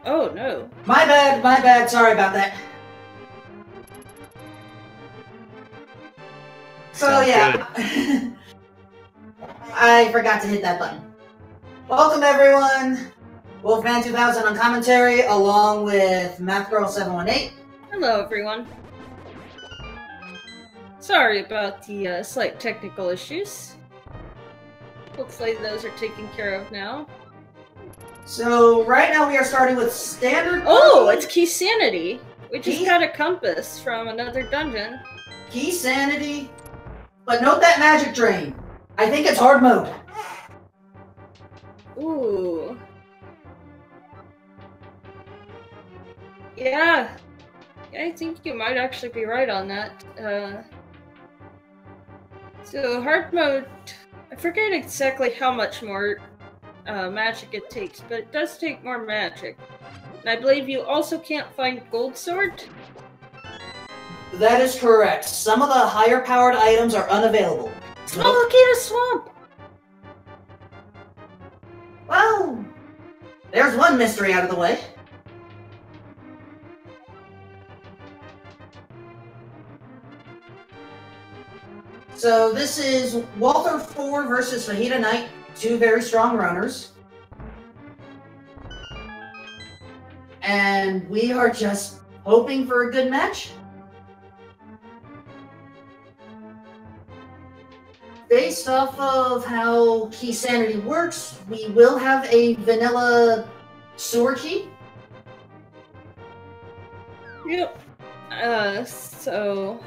Oh no. My bad, sorry about that. So yeah, I forgot to hit that button. Welcome everyone, Wolfman 2000 on commentary, along with MathGirl718. Hello everyone. Sorry about the slight technical issues. Hopefully those are taken care of now. So right now we are starting with standard. Oh, it's Key Sanity. We just got a compass from another dungeon. Key Sanity, but note that magic drain. I think it's hard mode. Ooh. Yeah. I think you might actually be right on that. So hard mode, I forget exactly how much more magic it takes, but it does take more magic. And I believe you also can't find gold sword? That is correct. Some of the higher powered items are unavailable. Oh, look at a swamp! Well, there's one mystery out of the way. So this is Walther 4 versus FajitaKnight, two very strong runners. And we are just hoping for a good match. Based off of how Key Sanity works, we will have a vanilla sewer key. Yep. So...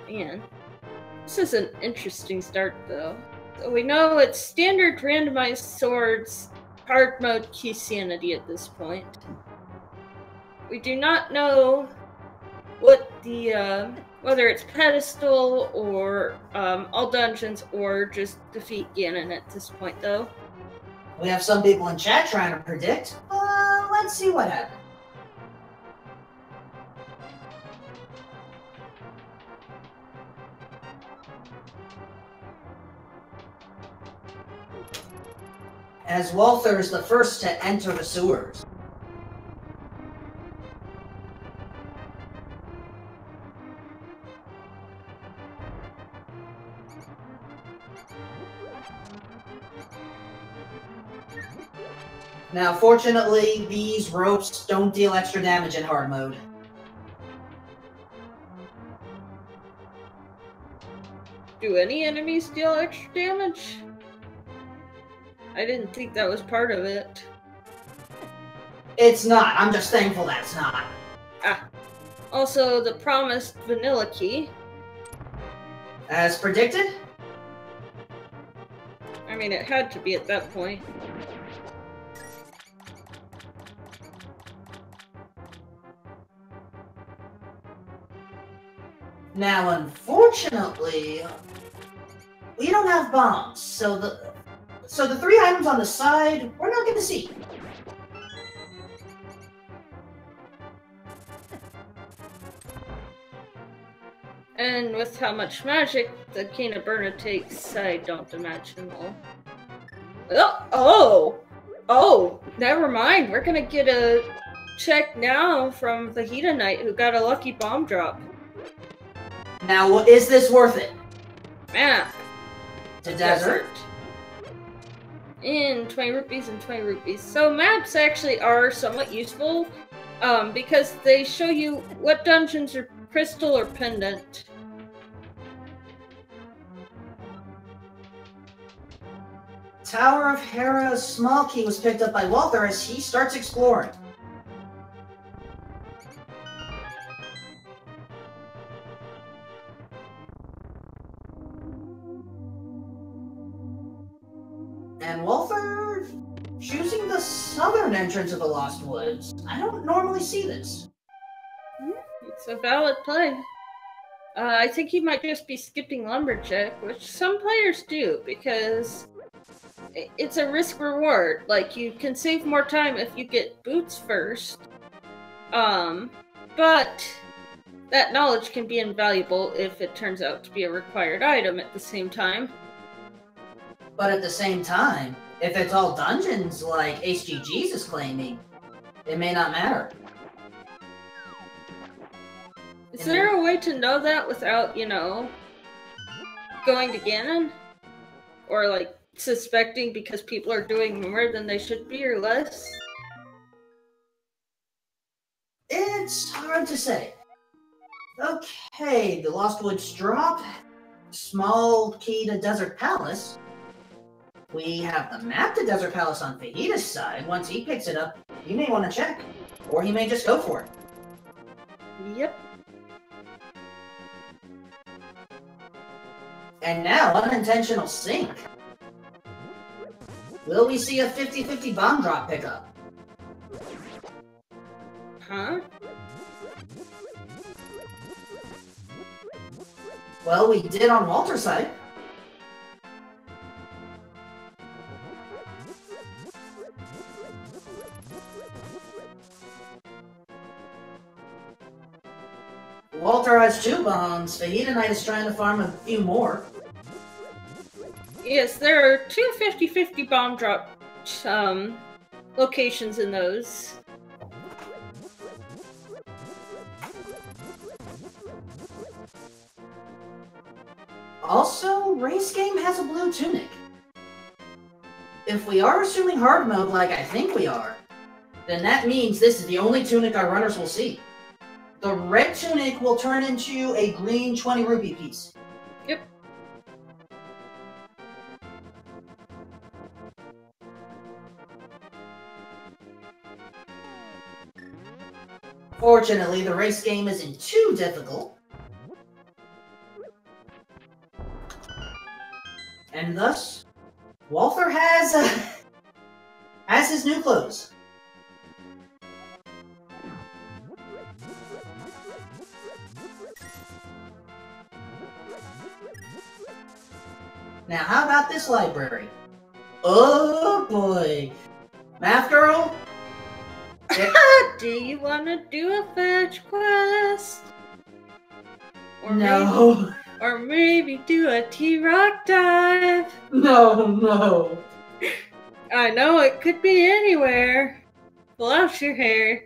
Man. This is an interesting start, though. So we know it's standard randomized swords, hard mode Key Sanity at this point. We do not know what the, whether it's pedestal or all dungeons or just defeat Ganon at this point, though. We have some people in chat trying to predict. Let's see what happens. As Walther is the first to enter the sewers. Now, fortunately, these ropes don't deal extra damage in hard mode. Do any enemies deal extra damage? I didn't think that was part of it. It's not. I'm just thankful that's not. Ah. Also, the promised vanilla key. As predicted? mean, it had to be at that point. Now, unfortunately, we don't have bombs, so the 3 items on the side, we're not going to see. And with how much magic the Kena Burna takes, I don't imagine we'll... Oh! Never mind. We're gonna get a check now from FajitaKnight, who got a lucky bomb drop. Now, is this worth it? Map. To desert. In 20 rupees and 20 rupees. So maps actually are somewhat useful, because they show you what dungeons are crystal or pendant. Tower of Hera's small key was picked up by Walther as he starts exploring. And Walther choosing the southern entrance of the Lost Woods. I don't normally see this. It's a valid play. I think he might just be skipping Lumberjack, which some players do, because it's a risk-reward. Like, you can save more time if you get boots first. But that knowledge can be invaluable if it turns out to be a required item at the same time. But at the same time, if it's all dungeons like HGG's is claiming, it may not matter. Is there a way to know that without, you know, going to Ganon? Or, like, suspecting because people are doing more than they should be or less? It's hard to say. Okay, the Lost Woods drop. Small key to Desert Palace. We have the map to Desert Palace on Fajita's side. Once he picks it up, he may want to check. Or he may just go for it. Yep. And now, unintentional sync. Will we see a 50-50 bomb drop pickup? Huh? Well, we did on Walter's side. Walter has 2 bombs. FajitaKnight is trying to farm a few more. Yes, there are 2 50-50 bomb drop locations in those. Also, Race Game has a blue tunic. If we are assuming hard mode like I think we are, then that means this is the only tunic our runners will see. The red tunic will turn into a green 20 rupee piece. Yep. Fortunately, the race game isn't too difficult. And thus, Walther has his new clothes. Now, how about this library? Oh boy! Math girl? Do you want to do a fetch quest? Or No. maybe do a T-Rock dive? No. I know it could be anywhere. Pull out your hair.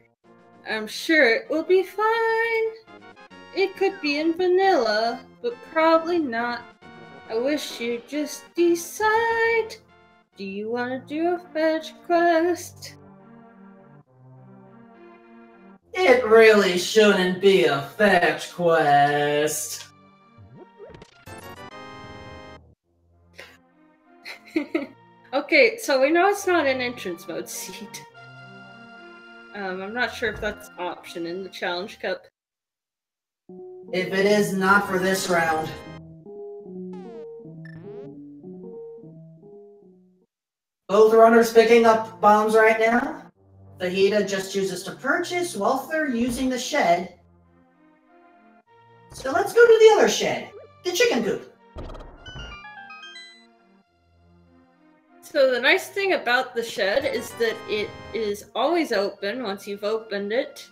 I'm sure it will be fine. It could be in vanilla, but probably not. I wish you'd just decide. Do you want to do a fetch quest? It really shouldn't be a fetch quest. Okay, so we know it's not an entrance mode seat. I'm not sure if that's an option in the Challenge Cup. If it is, not for this round. Both runners picking up bombs right now. Fajita just chooses to purchase, Walther using the shed. So let's go to the other shed, the chicken coop. So the nice thing about the shed is that it is always open once you've opened it.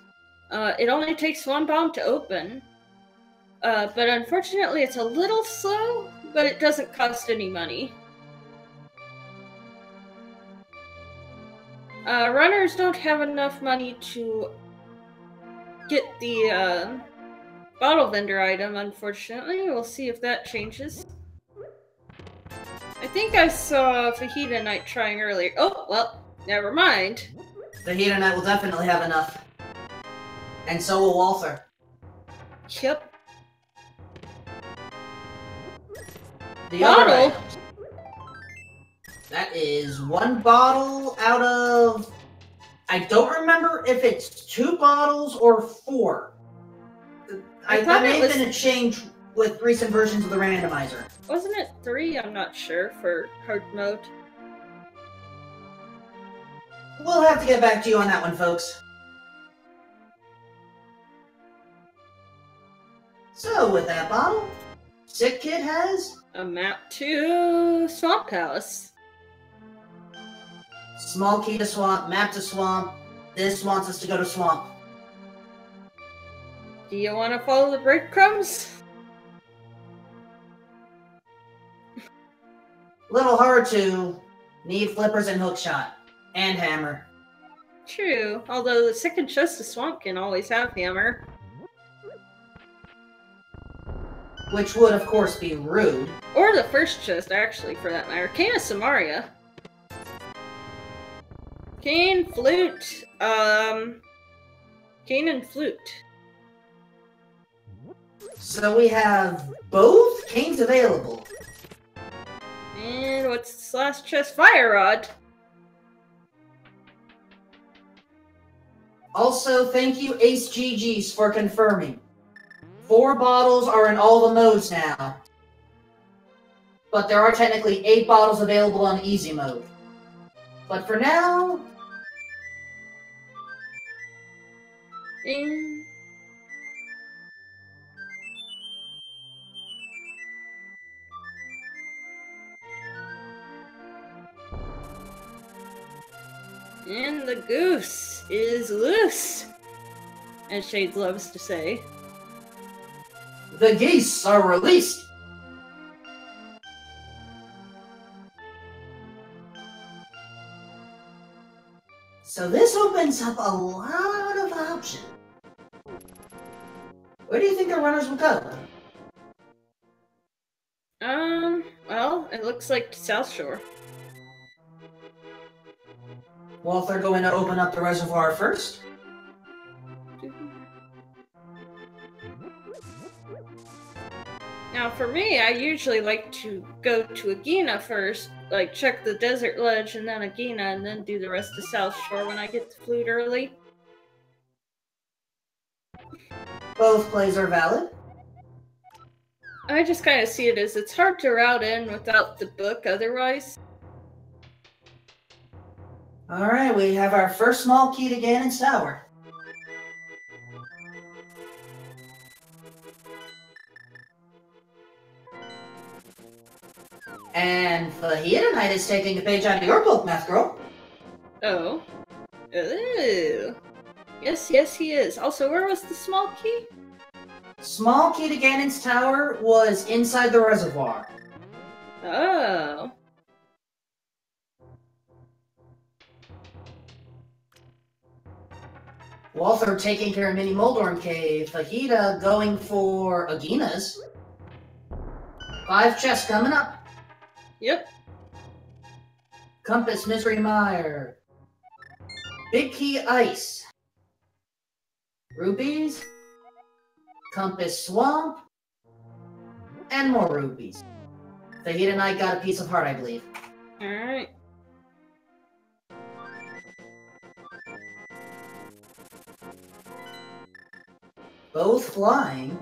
It only takes one bomb to open. But unfortunately it's a little slow, but it doesn't cost any money. Runners don't have enough money to get the bottle vendor item, unfortunately. We'll see if that changes. I think I saw FajitaKnight trying earlier. Oh, well, never mind. FajitaKnight will definitely have enough. And so will Walther. Yep. The Bottle? other items. That is one bottle out of... I don't remember if it's 2 bottles or 4. I may have been a change with recent versions of the randomizer. Wasn't it 3? I'm not sure for hard mode. We'll have to get back to you on that one, folks. So, with that bottle, Sick Kid has... a map to Swamp Palace. Small key to swamp, map to swamp. This wants us to go to swamp. Do you want to follow the breadcrumbs? Little hard to. Need flippers and hookshot. And hammer. True, although the second chest of swamp can always have hammer. Which would, of course, be rude. Or the first chest, actually, for that matter. Cane of Samaria. Cane, flute, cane and flute. So we have both canes available. And what's this last chest? Fire rod. Also, thank you, Ace GGs, for confirming. 4 bottles are in all the modes now. But there are technically 8 bottles available on easy mode. But for now... And the goose is loose, as Shades loves to say. The geese are released! So this opens up a lot of options. Where do you think our runners will go? Well, it looks like South Shore. Walther going to open up the reservoir first? Now, for me, I usually like to go to Agena first, like check the desert ledge and then Agena, and then do the rest of South Shore when I get to flute early. Both plays are valid. I just kind of see it as it's hard to route in without the book otherwise. Alright, we have our first small key to Ganon's Tower. And FajitaKnight is taking a page out of your book, Math Girl. Oh. Ooh. Yes, yes, he is. Also, where was the small key? Small key to Ganon's Tower was inside the reservoir. Oh. Walther taking care of Mini Moldorm Cave. Fajita going for Agena's. 5 chests coming up. Yep. Compass Misery Mire. Big Key Ice. Rupees. Compass Swamp. And more rupees. FajitaKnight got a piece of heart, I believe. Alright. Both flying.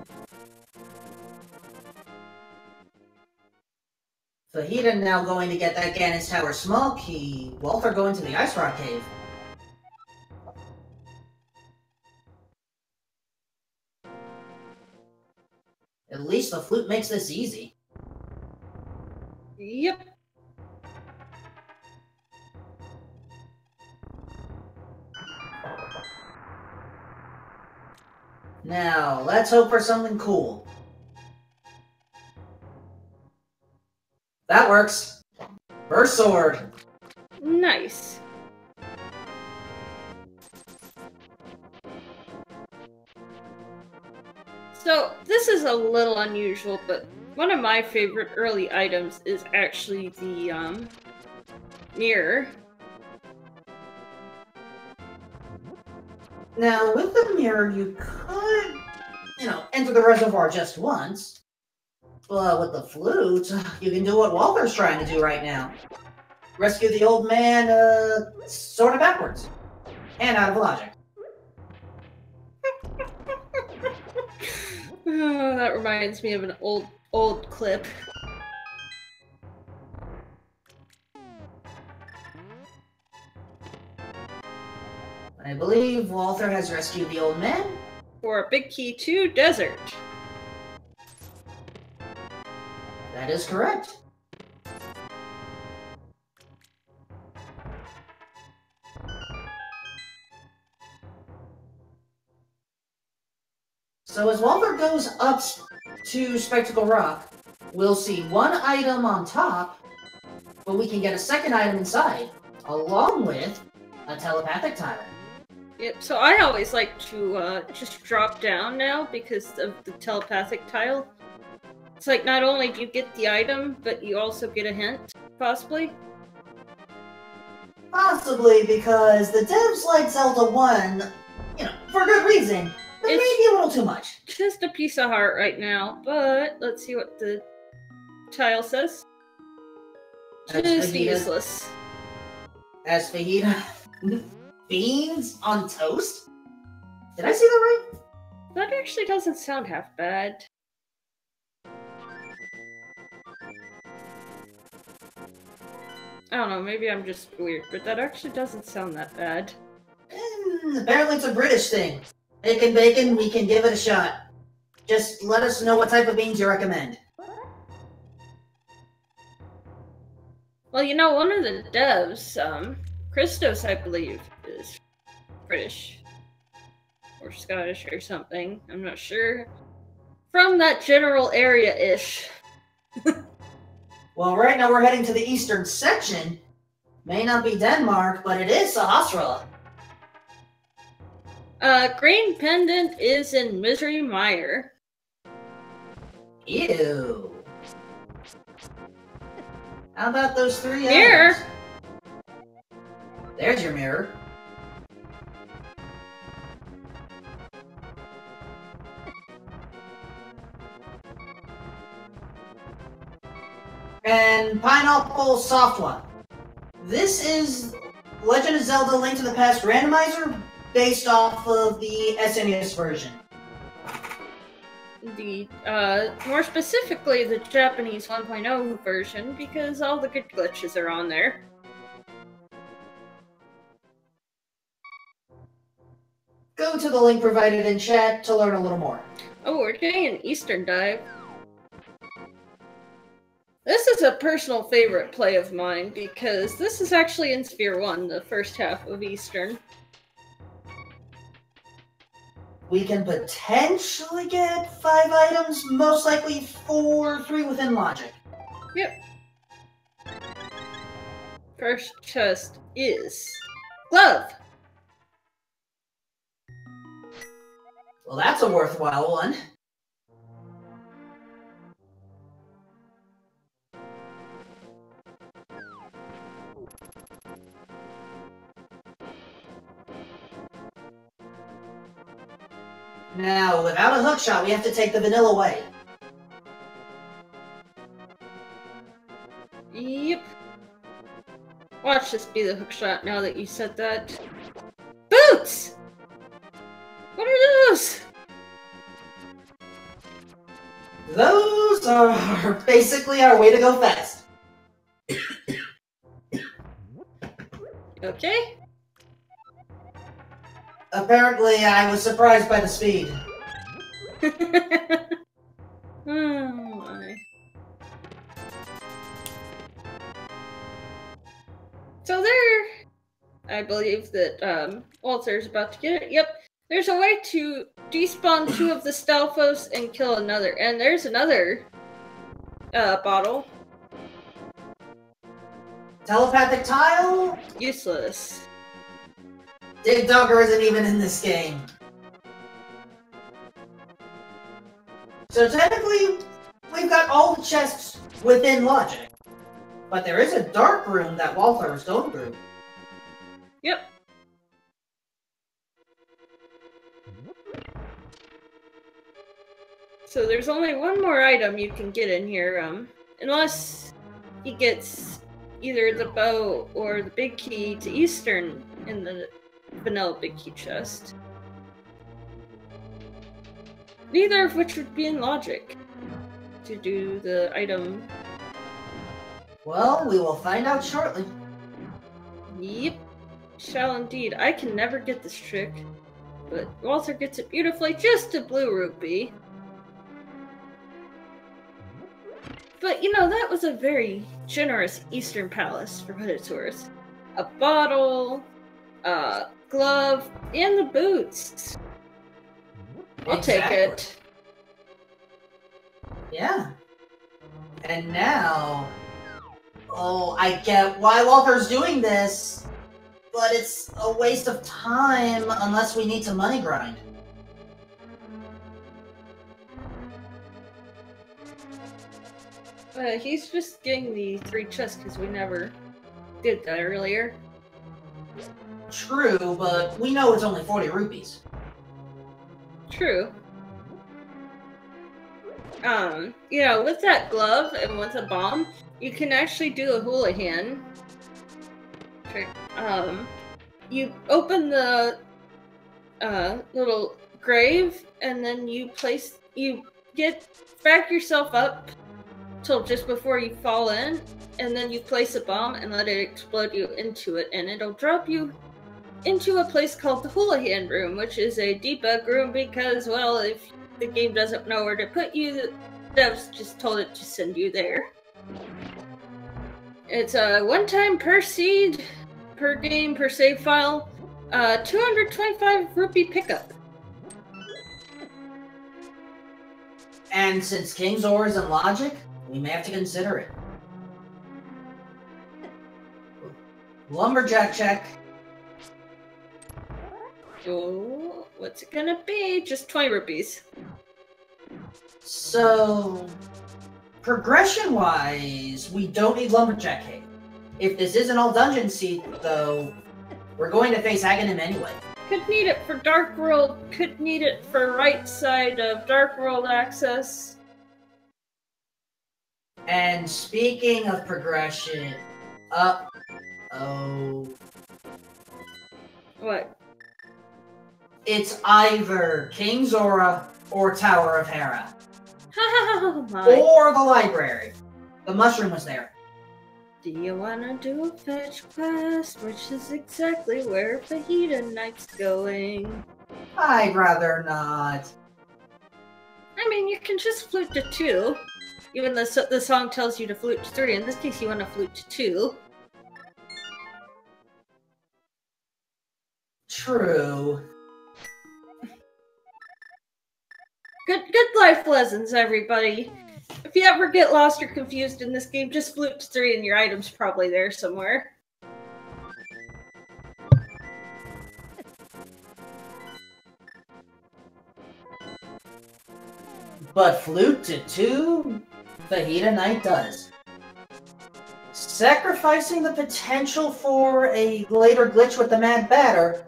Fajita now going to get that Ganon's Tower small key. Walther going to the Ice Rock Cave. At least the flute makes this easy. Yep. Now, let's hope for something cool. That works. Burst Sword. Nice. So, this is a little unusual, but one of my favorite early items is actually the, mirror. Now, with the mirror, you could, enter the reservoir just once. But with the flute, you can do what Walther's trying to do right now. Rescue the old man, sort of backwards. And out of logic. Oh, that reminds me of an old clip. I believe Walther has rescued the old man. For a big key to desert. That is correct. So as Walther goes up to Spectacle Rock, we'll see one item on top, but we can get a second item inside, along with a telepathic tile. Yep, so I always like to just drop down now because of the telepathic tile. It's like not only do you get the item, but you also get a hint, possibly. Possibly because the devs like Zelda 1, for good reason, but maybe a little too much. Just a piece of heart right now, but let's see what the tile says. Just useless. As Fajita... Beans on toast? Did I see that right? That actually doesn't sound half bad. I don't know, maybe I'm just weird, but that actually doesn't sound that bad. Apparently it's a British thing. Bacon, we can give it a shot. Just let us know what type of beans you recommend. Well, one of the devs, Christos, I believe, is British. Or Scottish or something. I'm not sure. From that general area-ish. Well, right now we're heading to the eastern section. May not be Denmark, but it is Sahasrara. Green Pendant is in Misery Mire. Ew. How about those 3 Mirror? items? There's your mirror. And Pineapple Soft One. This is Legend of Zelda Link to the Past randomizer based off of the SNES version. The, more specifically, the Japanese 1.0 version, because all the good glitches are on there. Go to the link provided in chat to learn a little more. Oh, we're getting an Eastern dive. This is a personal favorite play of mine, because this is actually in Sphere 1, the first half of Eastern. We can potentially get 5 items, most likely 3 within logic. Yep. First chest is glove. Well, that's a worthwhile one. Now, without a hookshot, we have to take the vanilla way. Yep. Watch this be the hookshot now that you said that. Boots! What are those? Those are basically our way to go fast. Okay. Apparently, I was surprised by the speed. Oh my. So there, I believe that Walter's about to get it. Yep, there's a way to despawn 2 of the Stalfos and kill another. And there's another bottle. Telepathic tile? Useless. Dig Dugger isn't even in this game. So technically, we've got all the chests within logic. But there is a dark room that Walther is going through. Yep. So there's only one more item you can get in here, unless he gets either the bow or the big key to Eastern in the vanilla big key chest. Neither of which would be in logic to do the item. Well, we will find out shortly. Yep, shall indeed. I can never get this trick, but Walter gets it beautifully, just a blue rupee. But, you know, that was a very generous Eastern Palace, for what it's worth. A bottle, a glove, and the boots. I'll take it. Yeah. And now... Oh, I get why Walter's doing this, but it's a waste of time unless we need to money grind. He's just getting the 3 chests because we never did that earlier. True, but we know it's only 40 rupees. True. You know, with that glove and with a bomb, you can actually do a houlihan. You open the little grave, and then you back yourself up till just before you fall in, and then you place a bomb and let it explode you into it, and it'll drop you into a place called the houlihan room, which is a debug room because, well, if the game doesn't know where to put you, the devs just told it to send you there. It's a 1 time per seed, per game, per save file, 225 rupee pickup. And since King's Ore is in logic, we may have to consider it. Lumberjack check. Oh, what's it gonna be? Just 20 rupees. So, progression-wise, we don't need Lumberjack Cave. If this isn't all Dungeon Seed, though, we're going to face Aghanim anyway. Could need it for Dark World, could need it for right side of Dark World access. And speaking of progression, oh. What? It's either King's Aura or Tower of Hera. Oh my. Or the library. The mushroom was there. Do you wanna do a fetch quest, which is exactly where FajitaKnight's going? I'd rather not. I mean, you can just flute to 2. Even though the song tells you to flute to 3. In this case, you want to flute to 2. True. Good life lessons, everybody. If you ever get lost or confused in this game, just flute to 3 and your item's probably there somewhere. But flute to 2, FajitaKnight does. Sacrificing the potential for a later glitch with the Mad Batter.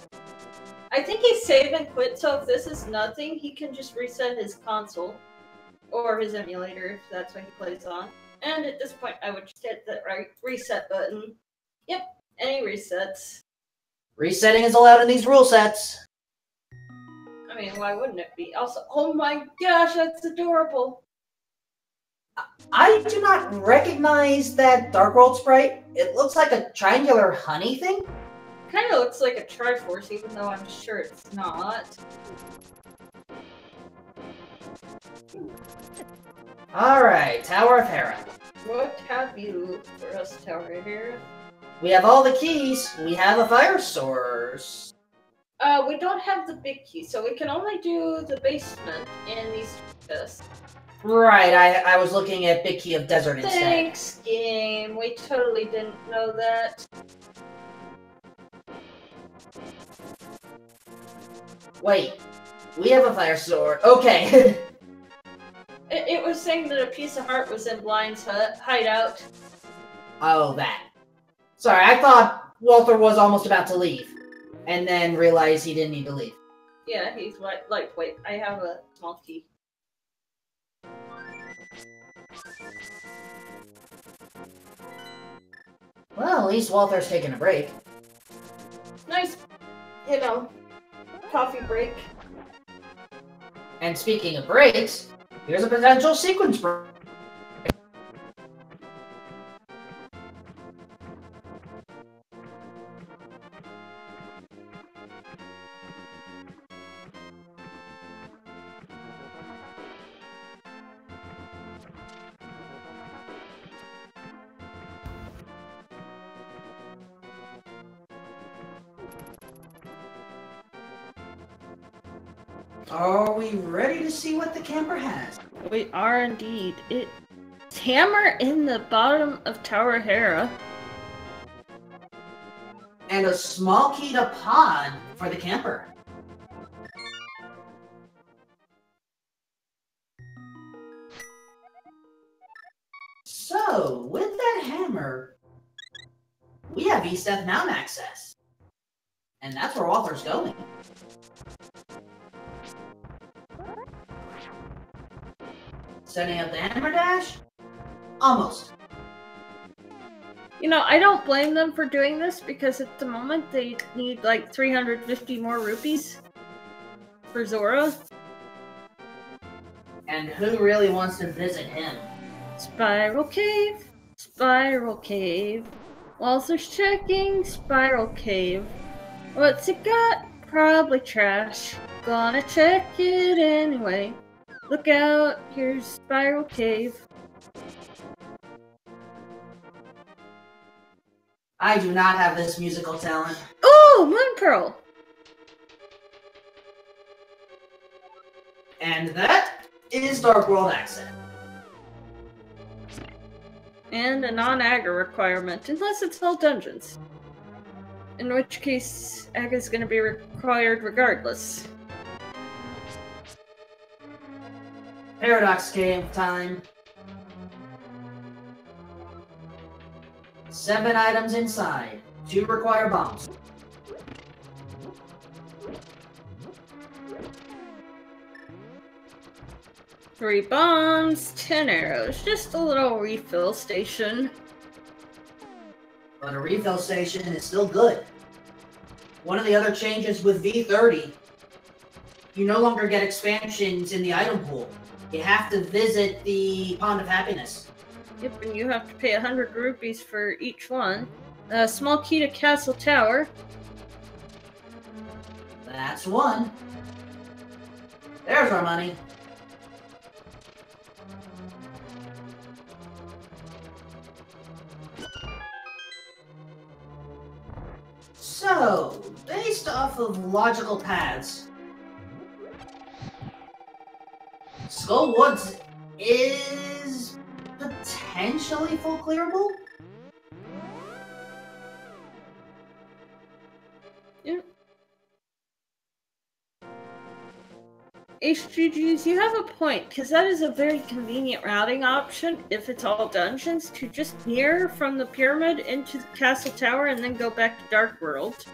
I think he's save and quit, so if this is nothing, he can just reset his console. Or his emulator, if that's what he plays on. And at this point, I would just hit the right reset button. Yep, any resets. Resetting is allowed in these rule sets. I mean, why wouldn't it be? Also, oh my gosh, that's adorable. I do not recognize that Dark World sprite. It looks like a triangular honey thing. kind of looks like a Triforce, even though I'm sure it's not. Alright, Tower of Hera. What have you for us, Tower of Hera? We have all the keys. We have a fire source. We don't have the big key, so we can only do the basement and these chests. Right, I was looking at Big Key of Desert instead. Thanks, game. We totally didn't know that. Wait, we have a fire sword. Okay. It was saying that a piece of heart was in Blind's hideout. Oh, that. Sorry, I thought Walther was almost about to leave, and then realized he didn't need to leave. Yeah, he's lightweight. I have a small key. Well, at least Walther's taking a break. Nice, coffee break. And speaking of breaks, here's a potential sequence break. Are we ready to see what the camper has? We are indeed. It's hammer in the bottom of Tower Hera. And a small key to pod for the camper. So, with that hammer, we have East F Mountain access. And that's where Walther's going. Setting up the hammer dash? Almost. I don't blame them for doing this because at the moment they need like 350 more rupees for Zora. And who really wants to visit him? Spiral Cave. Spiral Cave. Walther's checking. Spiral Cave. What's it got? Probably trash. Gonna check it anyway. Look out, here's Spiral Cave. I do not have this musical talent. Oh, Moon Pearl! And that is Dark World access. And a non-Aga requirement, unless it's all dungeons. In which case, Aga's gonna be required regardless. Paradox Cave time. 7 items inside. 2 require bombs. Three bombs, 10 arrows. Just a little refill station. But a refill station is still good. One of the other changes with V30, you no longer get expansions in the item pool. You have to visit the Pond of Happiness. Yep, and you have to pay 100 rupees for each one. A small key to Castle Tower. That's one. There's our money. So, based off of logical paths, Skull Woods is potentially full clearable? Yeah. HGGs, you have a point, because that is a very convenient routing option, if it's all dungeons, to just near from the pyramid into the Castle Tower and then go back to Dark World.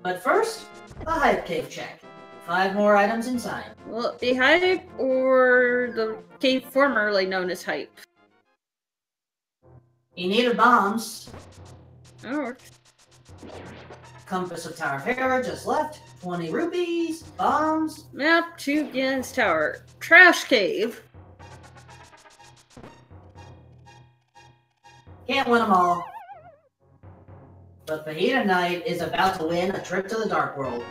But first, a Hype Cave check. 5 more items inside. Will it be Hype, or the cave formerly known as Hype? You needed bombs. Oh, Compass of Tower of Hera just left. 20 rupees. Bombs. map to Gans Tower. Trash Cave. Can't win them all. But FajitaKnight is about to win a trip to the Dark World.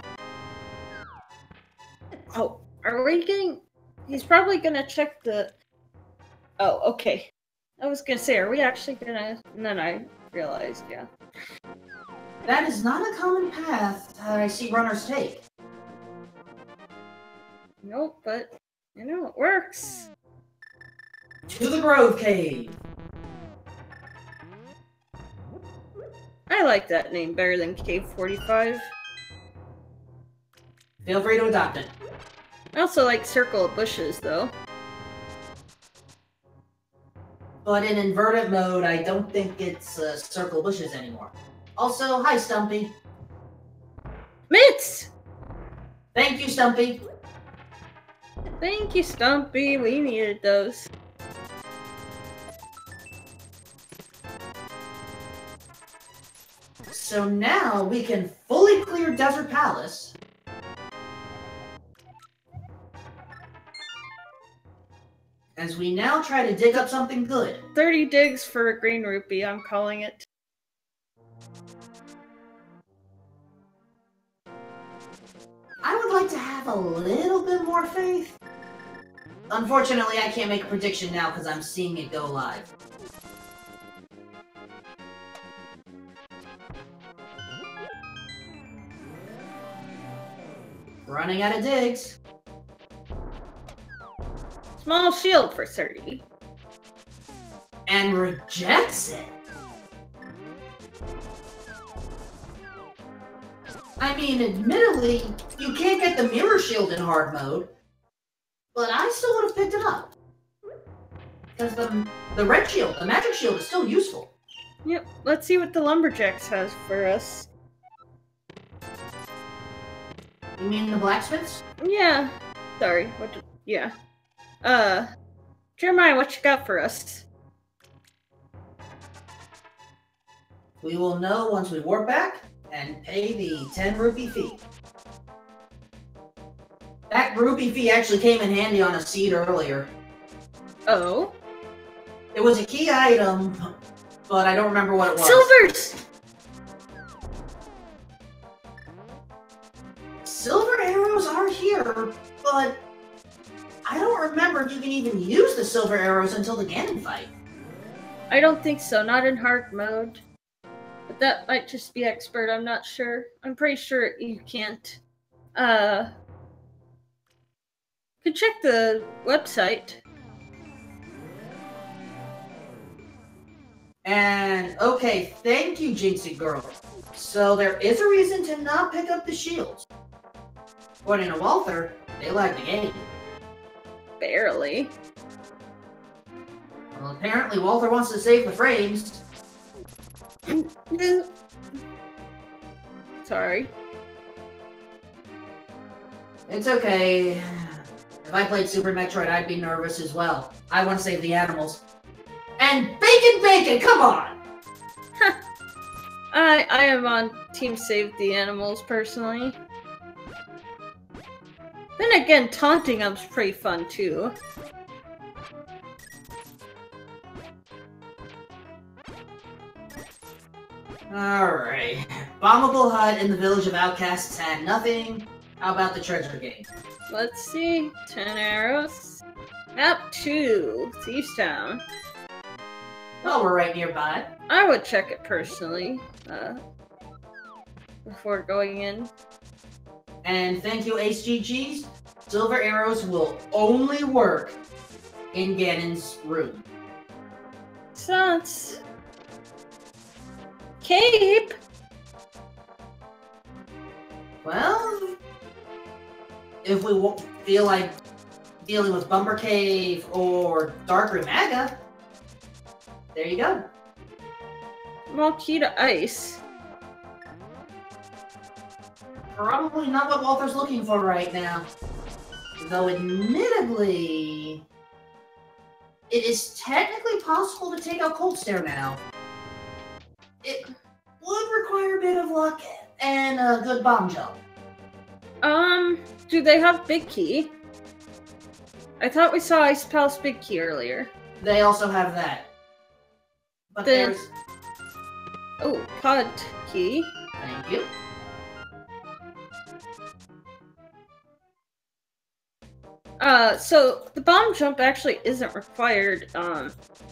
Oh, are we getting... He's probably gonna check the... Oh, okay. I was gonna say, are we actually gonna... And then I realized, yeah. That is not a common path I see runners take. Nope, but, you know, it works. To the Grove Cave. I like that name better than Cave 45. Feel free to adopt it. I also like Circle of Bushes, though. But in inverted mode, I don't think it's Circle of Bushes anymore. Also, hi, Stumpy. Mitts! Thank you, Stumpy. Thank you, Stumpy. We needed those. So now we can fully clear Desert Palace. As we now try to dig up something good. 30 digs for a green rupee, I'm calling it. I would like to have a little bit more faith. Unfortunately, I can't make a prediction now because I'm seeing it go live. Running out of digs. Small shield for 30. And rejects it. I mean, admittedly, you can't get the mirror shield in hard mode, but I still would have picked it up. Because the red shield, the magic shield, is still useful. Yep, let's see what the Lumberjacks has for us. You mean the blacksmiths? Yeah. Sorry, yeah. Jeremiah, what you got for us? We will know once we warp back and pay the 10 rupee fee. That rupee fee actually came in handy on a seed earlier. Oh? It was a key item, but I don't remember what it was. Silvers! Silver arrows are here, but I don't remember if you can even use the silver arrows until the Ganon fight. I don't think so, not in hard mode. But that might just be expert, I'm not sure. I'm pretty sure you can't. Could check the website. And, okay, thank you, Jinxie Girl. So there is a reason to not pick up the shields. According to Walther, they lag the game. Barely. Well, apparently Walther wants to save the frames. Sorry. It's okay. If I played Super Metroid, I'd be nervous as well. I want to save the animals. And bacon, come on! I am on Team Save the Animals, personally. Then again, taunting them's pretty fun, too. Alright. Bombable hut in the village of outcasts had nothing. How about the treasure game? Let's see. 10 arrows. Map 2. Thieves Town. Well, we're right nearby. I would check it personally. Before going in. And thank you, HGGs. Silver arrows will only work in Ganon's room. Sucks. Cape! Well, if we feel like dealing with Bumper Cave or Dark Room Aga, there you go. Small key to ice. Probably not what Walther's looking for right now. Though admittedly, it is technically possible to take out Cold Stare now. It would require a bit of luck and a good bomb jump. Do they have Big Key? I thought we saw Ice Palace Big Key earlier. They also have that. But then... there's... Oh, pod key. Thank you. So the bomb jump actually isn't required,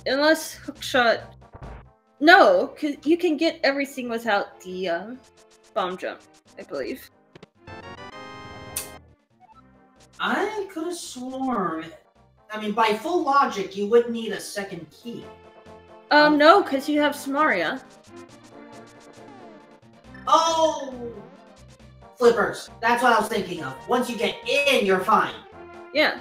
unless hookshot... No, because you can get everything without the, bomb jump, I believe. I could have sworn... I mean, by full logic, you would need a second key. No, because you have Samaria. Oh! Flippers. That's what I was thinking of. Once you get in, you're fine. Yeah.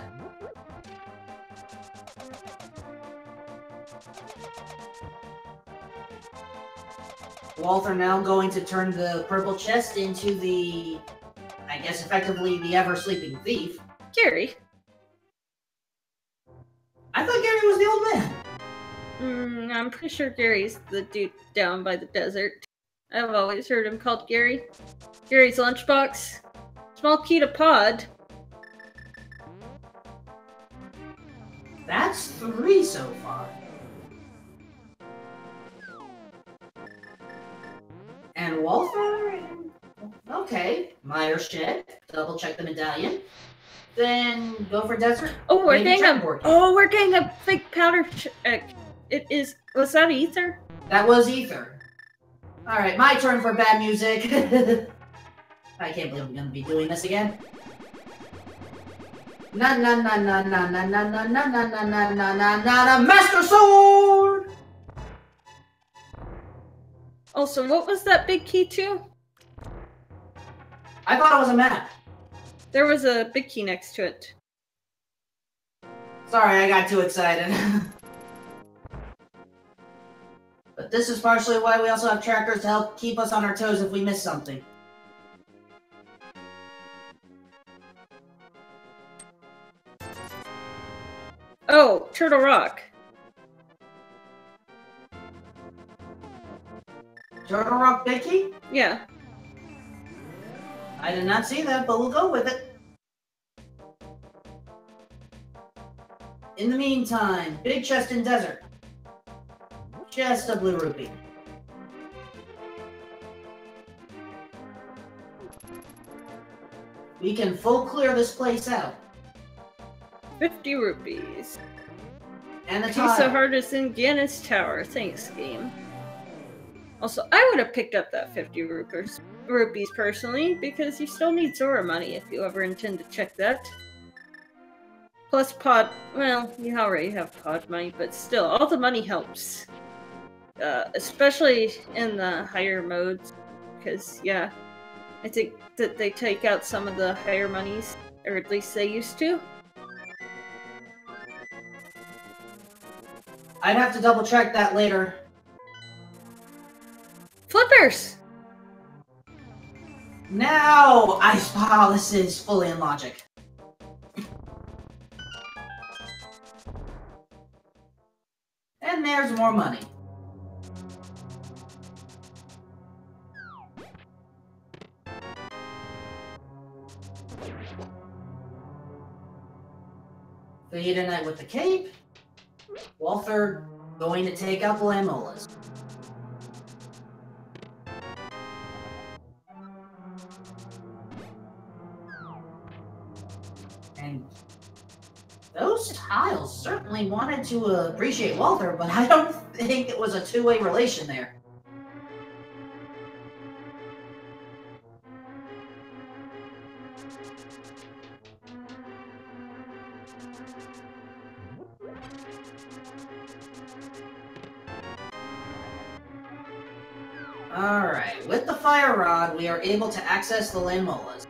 Walther now going to turn the purple chest into the... I guess effectively the ever-sleeping thief. Gary. I thought Gary was the old man. I'm pretty sure Gary's the dude down by the desert. I've always heard him called Gary. Gary's lunchbox. Small key to pod. That's 3 so far. And Walther... Okay. Myers shed. Double check the medallion. Then go for desert. Oh, we're getting a fake powder check. It is... Was that ether? That was ether. Alright, my turn for bad music. I can't believe I'm gonna be doing this again. Na na na na na na na na na na na na na na na Master Sword! Also, what was that big key to? I thought it was a map. There was a big key next to it. Sorry, I got too excited. But this is partially why we also have trackers to help keep us on our toes if we miss something. Oh, Turtle Rock. Turtle Rock big key? Yeah. I did not see that, but we'll go with it. In the meantime, big chest in desert. Just a blue rupee. We can full clear this place out. 50 rupees. And the Piece tile. of heart is in Gannis Tower. Thanks, game. Also, I would have picked up that 50 rupees personally, because you still need Zora money if you ever intend to check that. Plus pod... Well, you already have pod money, but still, all the money helps. Especially in the higher modes, because, yeah, I think that they take out some of the higher monies, or at least they used to. I'd have to double check that later. Flippers! Now, wow, this is fully in logic. And there's more money. FajitaKnight with the cape. Walther going to take out the Lamolas. And those tiles certainly wanted to appreciate Walther, but I don't think it was a two-way relation there. Alright, with the fire rod, we are able to access the Lamolas.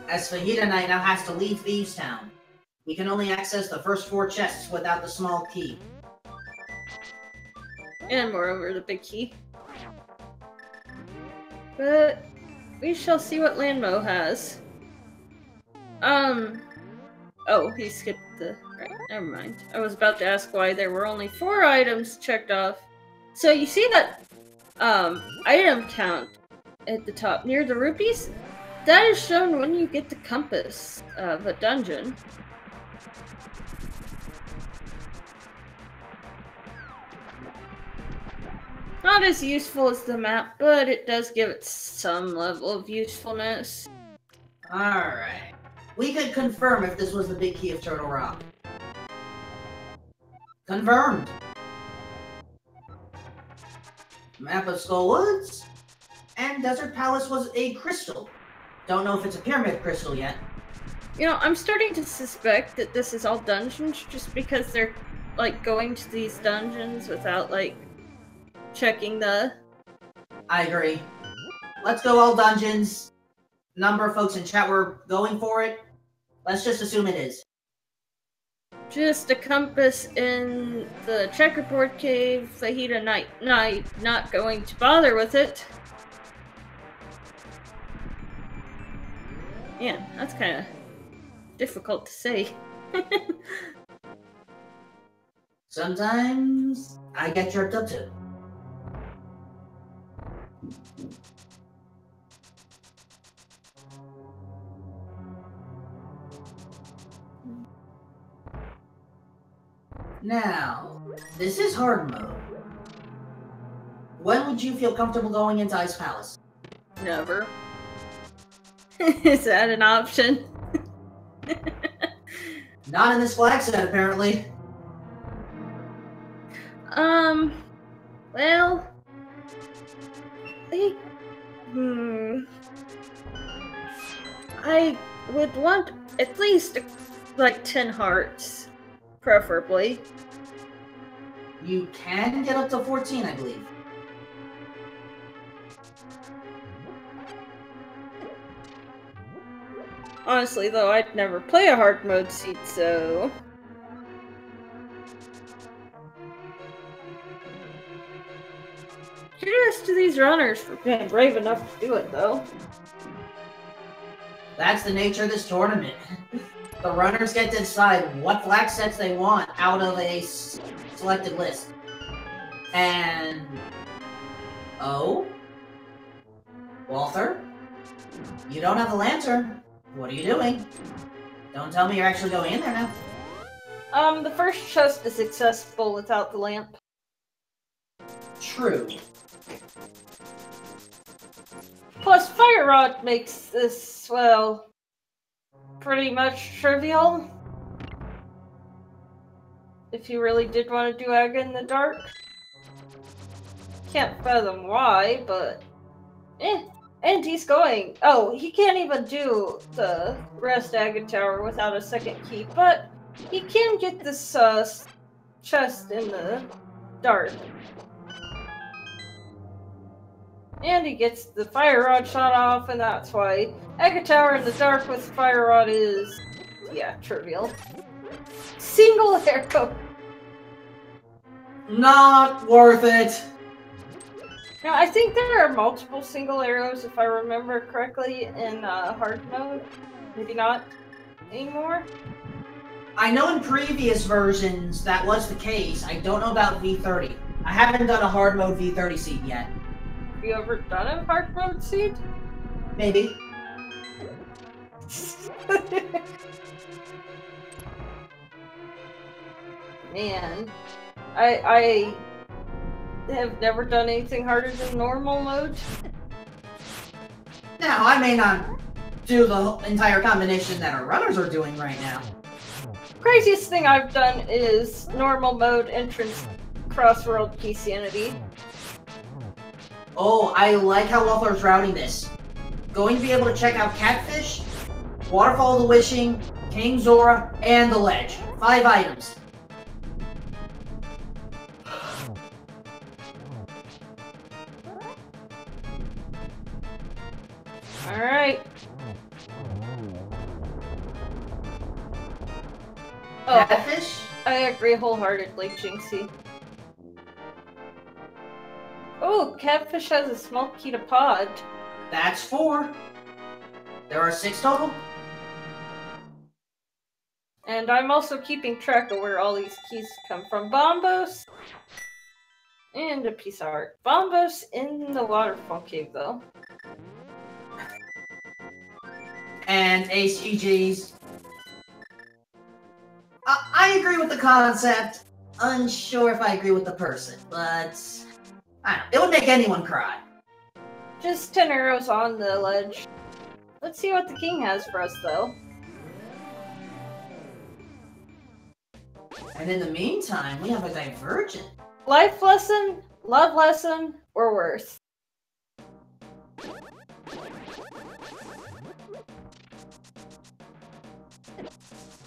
As FajitaKnight now has to leave Thieves Town, we can only access the first 4 chests without the small key. And moreover, the big key. But we shall see what Landmo has. Oh, he skipped the... Right, never mind. I was about to ask why there were only 4 items checked off. So you see that, item count at the top near the rupees? That is shown when you get the compass of a dungeon. Not as useful as the map, but it does give it some level of usefulness. Alright. We could confirm if this was the big key of Turtle Rock. Confirmed. Map of Skull Woods. And Desert Palace was a crystal. Don't know if it's a pyramid crystal yet. You know, I'm starting to suspect that this is all dungeons just because they're, like, going to these dungeons without, like, checking the... I agree. Let's go all dungeons. Number of folks in chat were going for it. Let's just assume it is. Just a compass in the checkerboard cave, FajitaKnight, not going to bother with it. Yeah, that's kind of difficult to say. Sometimes I get jerked up too. Now, this is hard mode. When would you feel comfortable going into Ice Palace? Never. Is that an option? Not in this flag set, apparently. Well... I would want at least, like, 10 hearts. Preferably. You can get up to 14, I believe. Honestly, though, I'd never play a hard mode seed, so... Kudos to these runners for being brave enough to do it, though. That's the nature of this tournament. The runners get to decide what flag sets they want out of a selected list. And... Oh? Walther? You don't have a lantern. What are you doing? Don't tell me you're actually going in there now. The first chest is accessible without the lamp. True. Plus, Fire Rod makes this, well... pretty much trivial. If you really did want to do Aga in the dark. Can't fathom why, but... And he's going. Oh, he can't even do the Rest Aga Tower without a second key, but he can get this chest in the dark. And he gets the Fire Rod shot off, and that's why Aga Tower in the dark with Fire Rod is, yeah, trivial. Single arrow. Not worth it. Now, I think there are multiple single arrows, if I remember correctly, in hard mode. Maybe not anymore. I know in previous versions that was the case. I don't know about V30. I haven't done a hard mode V30 seed yet. Have you ever done a hard mode seed? Maybe. Man, I have never done anything harder than normal mode. Now, I may not do the entire combination that our runners are doing right now. Craziest thing I've done is normal mode entrance cross-world key sanity. Oh, I like how Walther's routing this. Going to be able to check out Catfish, Waterfall of the Wishing, King Zora, and the Ledge. 5 items. Alright. Oh, Catfish? I agree wholeheartedly, Jinxie. Oh, Catfish has a small key to pod. That's 4. There are 6 total. And I'm also keeping track of where all these keys come from. Bombos! And a piece of art. Bombos in the waterfall cave, though. and Ace GG's. I agree with the concept. Unsure if I agree with the person, but I don't know. It would make anyone cry. Just 10 arrows on the ledge. Let's see what the king has for us, though. And in the meantime, we have a divergent. Life lesson, love lesson, or worse.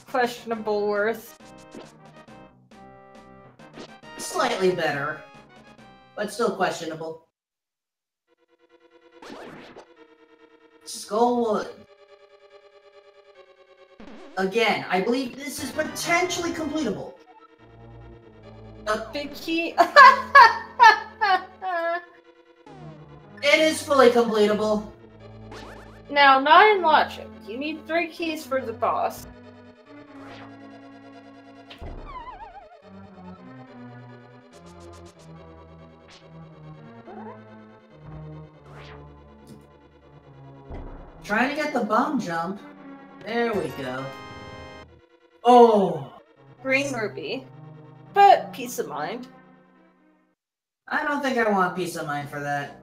Questionable worth. Slightly better, but still questionable. Skullwood. Again, I believe this is potentially completable. Big key. It is fully completable. Now, not in logic. You need 3 keys for the boss. Trying to get the bomb jump. There we go. Oh! Green ruby. But peace of mind. I don't think I want peace of mind for that.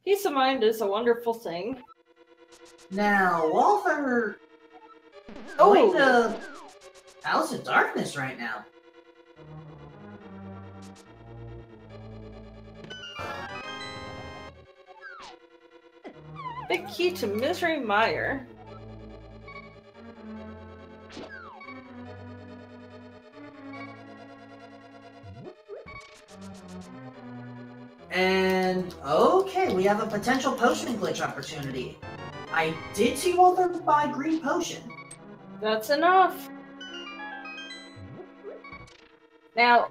Peace of mind is a wonderful thing. Now, Walther... going to House of Darkness right now. Big key to Misery Mire. And, okay, we have a potential potion glitch opportunity. I did see Walther buy green potion. That's enough. Now,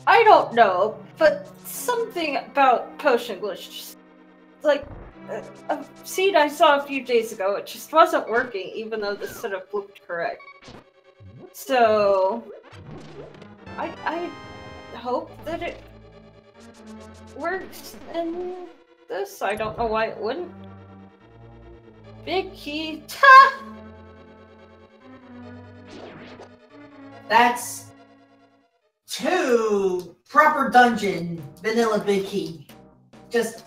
I don't know, but something about potion glitch, like a seed I saw a few days ago, it just wasn't working, even though the setup looked correct. So, I hope that it works in this. I don't know why it wouldn't. Big key. Ta! That's 2 proper dungeon vanilla big key. Just...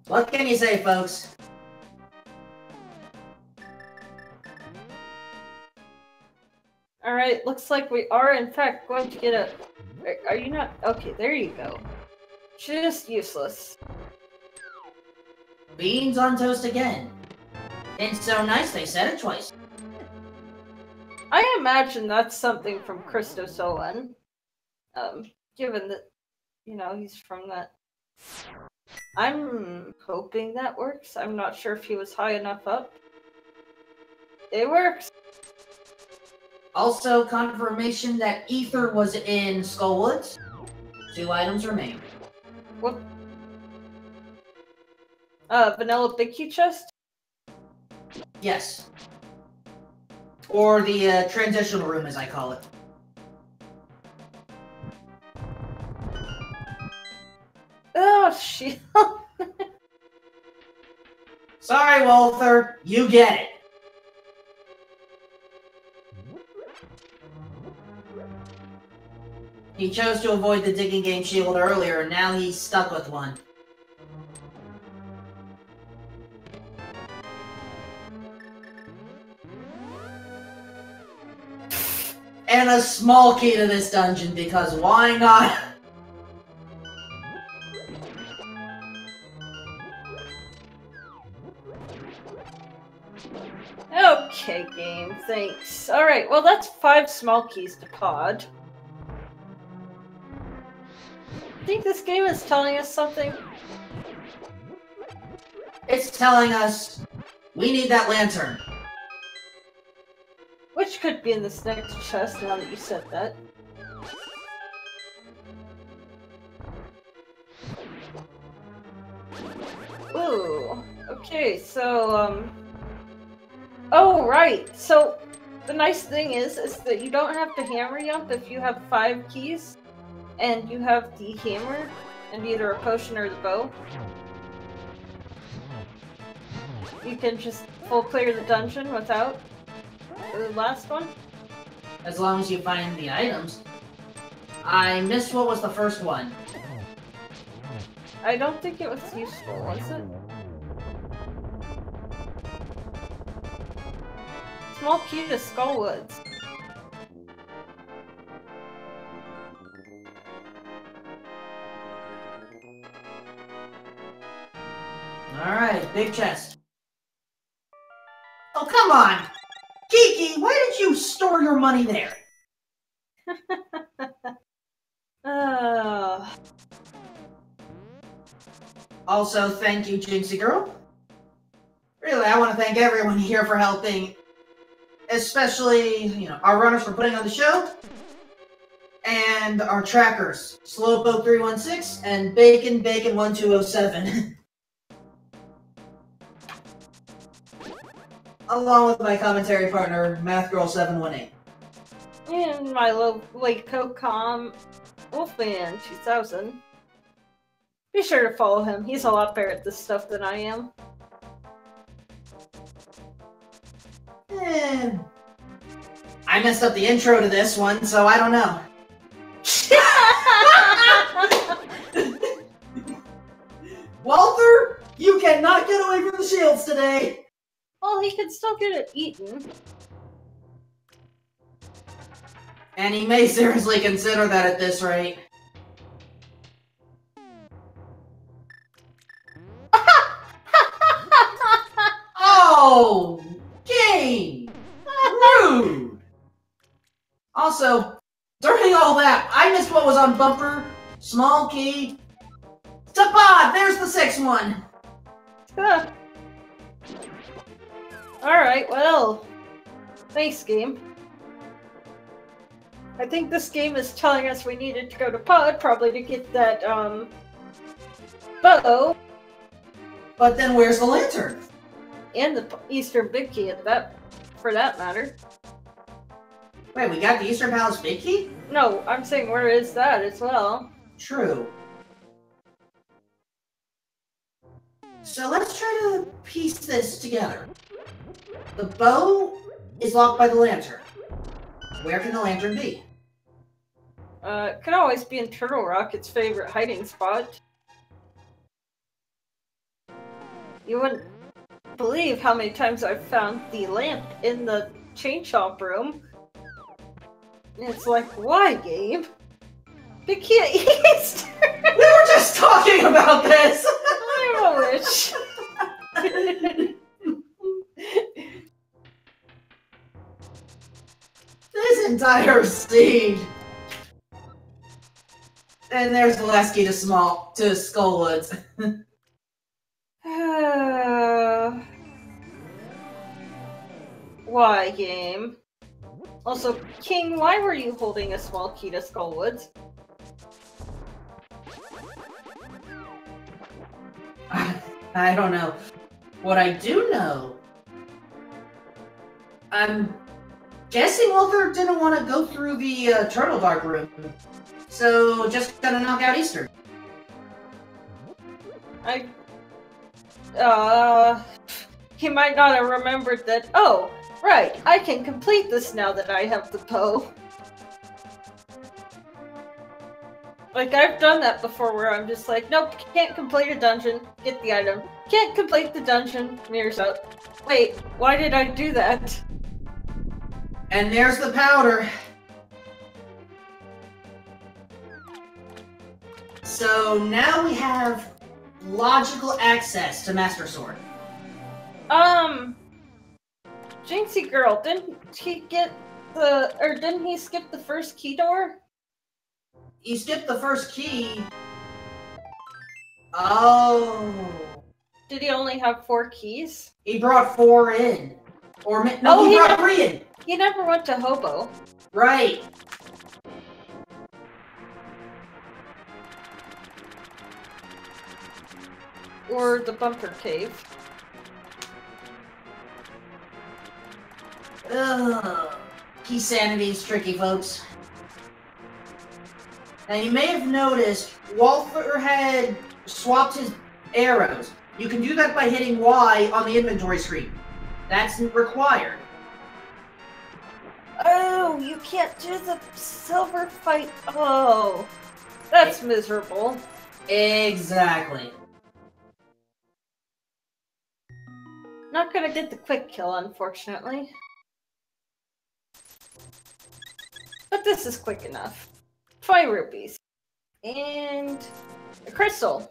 what can you say, folks? Alright, looks like we are in fact going to get a... Are you not? Okay, there you go. Just useless. Beans on toast again. It's so nice they said it twice. I imagine that's something from Christo Solon. Given that, you know, he's from that. I'm hoping that works. I'm not sure if he was high enough up. It works! Also, confirmation that Ether was in Skullwoods. 2 items remain. What? Vanilla Big Key Chest? Yes. Or the transitional room, as I call it. Oh, shit. Sorry, Walther. You get it. He chose to avoid the digging game shield earlier, and now he's stuck with one. And a small key to this dungeon, because why not? Okay, game, thanks. Alright, well that's 5 small keys to pod. I think this game is telling us something. It's telling us we need that lantern. Which could be in this next chest now that you said that. Ooh, okay, so, oh, right, so the nice thing is that you don't have to hammer jump if you have 5 keys, and you have the hammer, and either a potion or the bow. You can just full clear the dungeon without the last one. As long as you find the items. I missed what was the first one. I don't think it was useful, was it? Small key to Skullwoods. Alright, big chest. Oh, come on! Kiki, why did you store your money there? Also, thank you, Jinxie Girl. Really, I want to thank everyone here for helping. Especially, you know, our runners for putting on the show. And our trackers, Slowpoke316 and Bacon1207. Along with my commentary partner, MathGirl718. And my lovely co-com, Wolfman2000. Be sure to follow him. He's a lot better at this stuff than I am. I messed up the intro to this one, so I don't know. Walther, you cannot get away from the shields today! Well, he can still get it eaten. And he may seriously consider that at this rate. Oh! Game! Rude! Also, during all that, I missed what was on bumper, small key. Tapad! There's the 6th one! Alright, well. Thanks, game. I think this game is telling us we needed to go to Pod, probably to get that, bow. But then where's the lantern? And the Eastern Big Key, for that matter. Wait, we got the Eastern Palace Big Key? No, I'm saying where is that as well? True. So let's try to piece this together. The bow is locked by the lantern. Where can the lantern be? It could always be in Turtle Rock, its favorite hiding spot. You wouldn't believe how many times I've found the lamp in the chain shop room. And it's like, why, Gabe? Big Key at East! We were just talking about this! I wish. This entire scene. And there's the last key to Skullwoods. Why, game? Also, King, why were you holding a small key to Skullwoods? I don't know. What I do know, I'm guessing Walther didn't want to go through the Turtle Dark room, so just gonna knock out Eastern. He might not have remembered that, oh, right, I can complete this now that I have the bow. Like, I've done that before where I'm just like, nope, can't complete a dungeon, get the item. Can't complete the dungeon, mirrors out. Wait, why did I do that? And there's the powder. So now we have logical access to Master Sword. Jinxie Girl, didn't he skip the first key door? He skipped the first key. Oh. Did he only have 4 keys? He brought 4 in. Or, no, he brought 3 in. He never went to Hobo. Right. Or the Bumper Cave. Ugh. Key sanity is tricky, folks. Now you may have noticed Walther had swapped his arrows. You can do that by hitting Y on the inventory screen. That's required. Oh, you can't do the silver fight. Oh, that's miserable. Exactly. Not gonna get the quick kill, unfortunately. But this is quick enough. 20 rupees. And a crystal.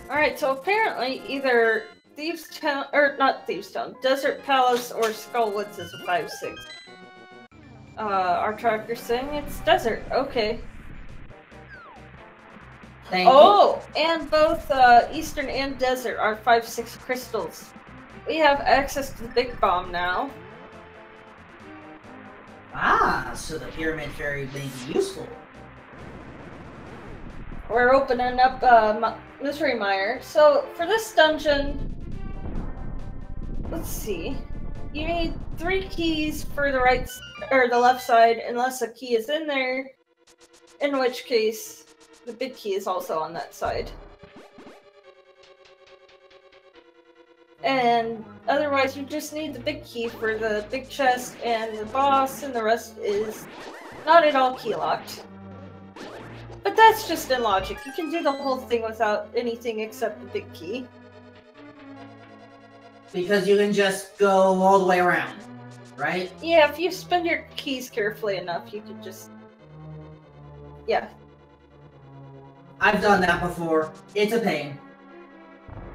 Alright, so apparently either Thieves Town, or not Thieves Town, Desert Palace or Skullwoods is a 5-6. Our tracker's saying it's Desert. Okay. Thank you. And both Eastern and Desert are 5-6 crystals. We have access to the big bomb now. Ah, so the Pyramid Fairy may be useful. We're opening up Misery Mire. So for this dungeon, let's see. You need 3 keys for the right or the left side, unless a key is in there. In which case, the big key is also on that side. And otherwise, you just need the big key for the big chest and the boss, and the rest is not at all key locked. But that's just in logic. You can do the whole thing without anything except the big key. Because you can just go all the way around, right? Yeah, if you spend your keys carefully enough, you could just... Yeah. I've done that before. It's a pain.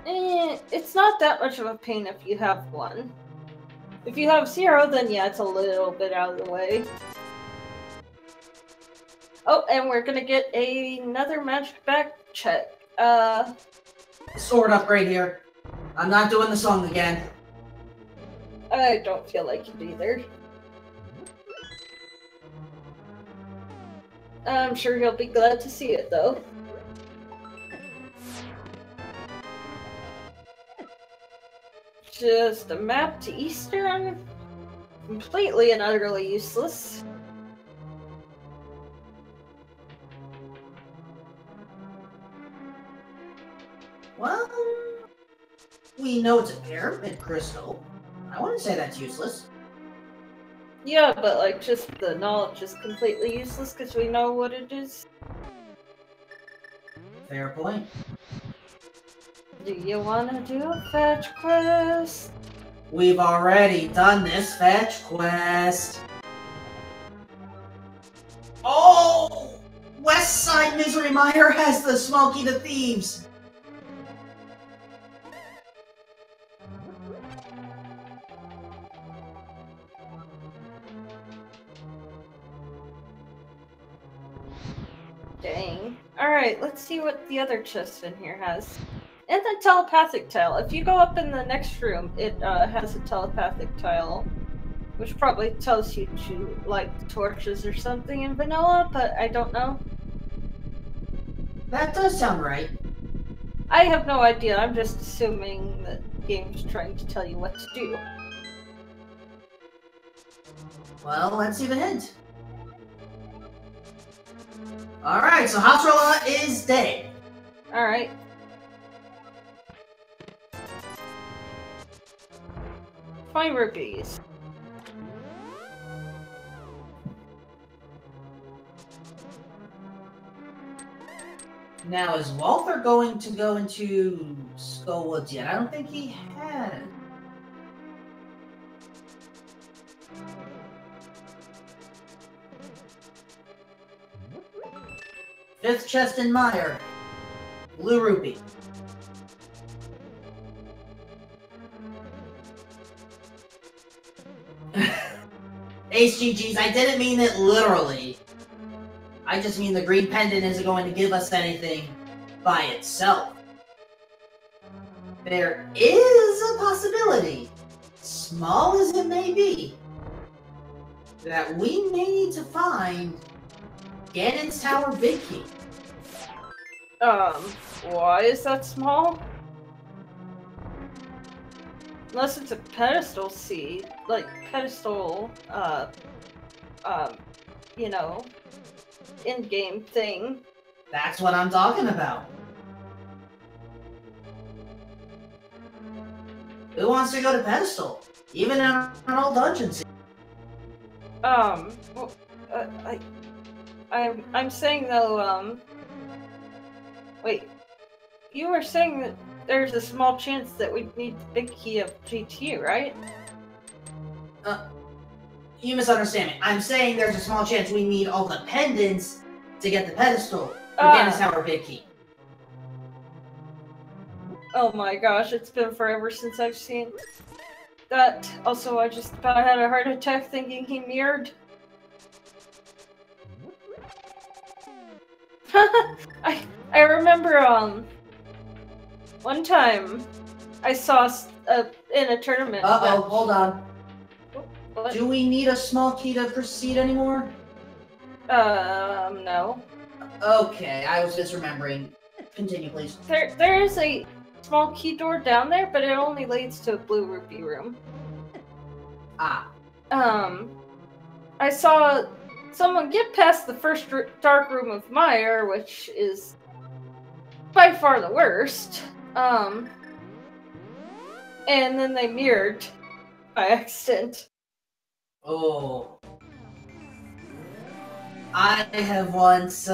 It's not that much of a pain if you have 1. If you have 0, then yeah, it's a little bit out of the way. Oh, and we're gonna get another magic back check. Sword upgrade here. I'm not doing the song again. I don't feel like it either. I'm sure he'll be glad to see it, though. Just a map to Eastern? Completely and utterly useless. Well, we know it's a pyramid crystal. I wouldn't say that's useless. Yeah, but like, just the knowledge is completely useless because we know what it is. Fair point. Do you want to do a fetch quest? We've already done this fetch quest. Oh! West Side Misery Mire has the Smoky the Thieves. Dang. Alright, let's see what the other chest in here has. And the telepathic tile. If you go up in the next room, it has a telepathic tile. Which probably tells you to light torches or something in vanilla, but I don't know. That does sound right. I have no idea, I'm just assuming that the game's trying to tell you what to do. Well, let's see the hint. Alright, so Hasrala is dead. Alright. $20 rupees. Now, is Walther going to go into Skullwoods yet? I don't think he has. Fifth chest in Mire. Blue rupee. HGGs, I didn't mean it literally. I just mean the green pendant isn't going to give us anything by itself. There is a possibility, small as it may be, that we may need to find Ganon's Tower Big Key. Why is that small? Unless it's a pedestal seed, like pedestal, you know, in-game thing. That's what I'm talking about. Who wants to go to pedestal? Even in an old dungeon scene. Well, I'm saying though, wait, you were saying that there's a small chance that we'd need the big key of GT, right? You misunderstand me. I'm saying there's a small chance we need all the pendants to get the pedestal for Ganis Tower big key. Oh my gosh, it's been forever since I've seen that. Also, I just about had a heart attack thinking he mirrored. I remember, one time I saw in a tournament. Uh-oh, hold on. What? Do we need a small key to proceed anymore? No. Okay, I was misremembering. Continue, please. There is a small key door down there, but it only leads to a blue rupee room. Ah. I saw someone get past the first dark room of Mire, which is by far the worst. And then they mirrored by accident. Oh. I have once,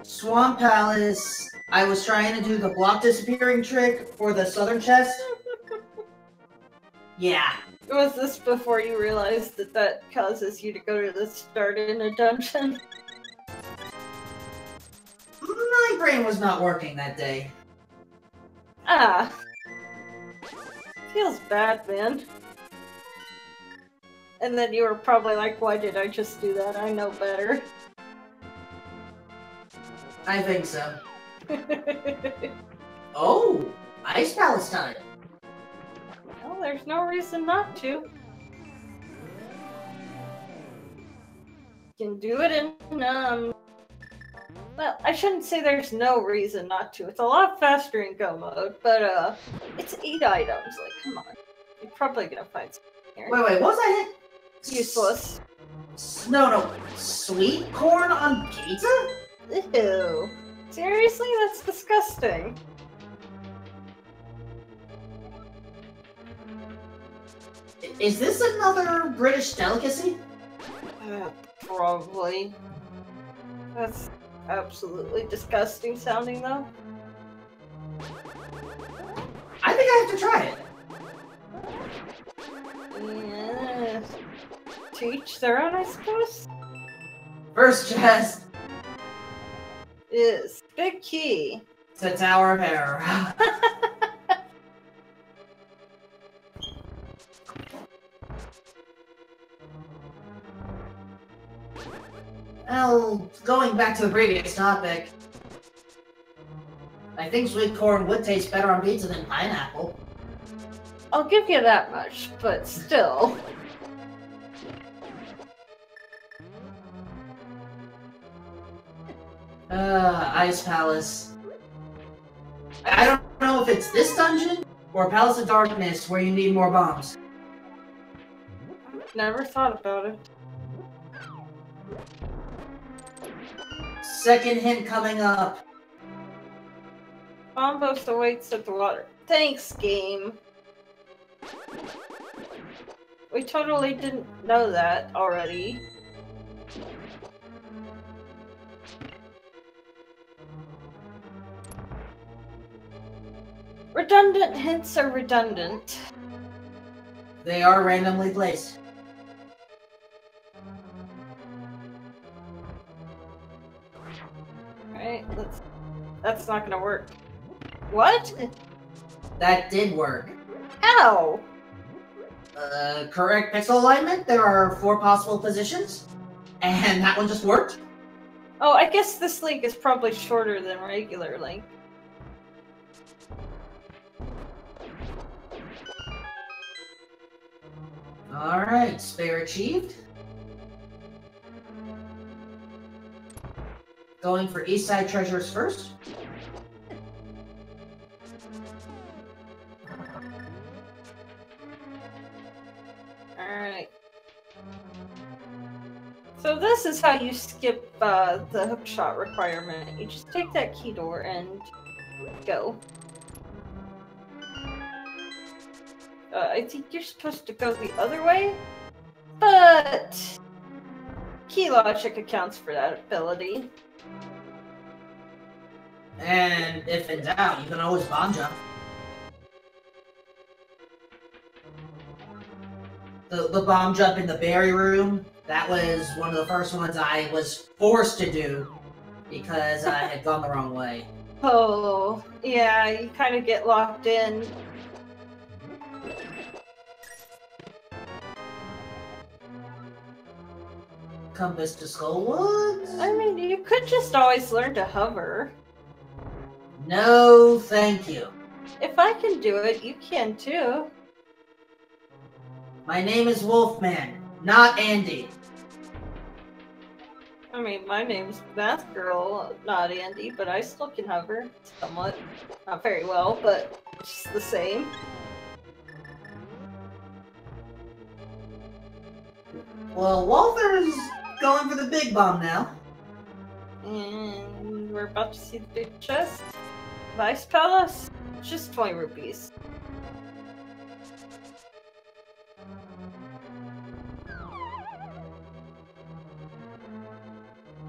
Swamp Palace, I was trying to do the block disappearing trick for the southern chest. Yeah. Was this before you realized that that causes you to go to the start in a dungeon? My brain was not working that day. Ah. Feels bad, man. And then you were probably like, why did I just do that? I know better. I think so. Oh! Ice Palace time! Well, there's no reason not to. You can do it in, well, I shouldn't say there's no reason not to. It's a lot faster in Go mode, but, it's 8 items. Like, come on. You're probably gonna find something here. Wait, what was that hit? Useless. No. Sweet corn on pizza? Ew. Seriously? That's disgusting. Is this another British delicacy? Probably. That's absolutely disgusting sounding, though. I think I have to try it. Yeah. To each their own, I suppose? First chest. Is big key. To Tower of Error. Well, going back to the previous topic, I think sweet corn would taste better on pizza than pineapple. I'll give you that much, but still. Ice Palace. I don't know if it's this dungeon or Palace of Darkness where you need more bombs. Never thought about it. Second hint coming up. Bombos awaits at the water. Thanks, game. We totally didn't know that already. Redundant hints are redundant. They are randomly placed. Right, that's not gonna work. What? That did work. Ow! Correct pixel alignment, there are 4 possible positions, and that one just worked. Oh, I guess this link is probably shorter than regular link. Alright, spare achieved. Going for East Side Treasures first. So this is how you skip the hookshot requirement. You just take that key door and go. I think you're supposed to go the other way, but key logic accounts for that ability. And if in doubt, you can always bomb jump. The bomb jump in the berry room, that was one of the first ones I was forced to do because I had gone the wrong way. Oh, yeah, you kind of get locked in. Compass to Skullwoods? I mean, you could just always learn to hover. No, thank you. If I can do it, you can too. My name is Wolfman, not Andy. I mean, my name's Math Girl, not Andy, but I still can hover. Somewhat. Not very well, but just the same. Well, Walther's going for the big bomb now. And we're about to see the big chest. Vice Palace? Just 20 rupees.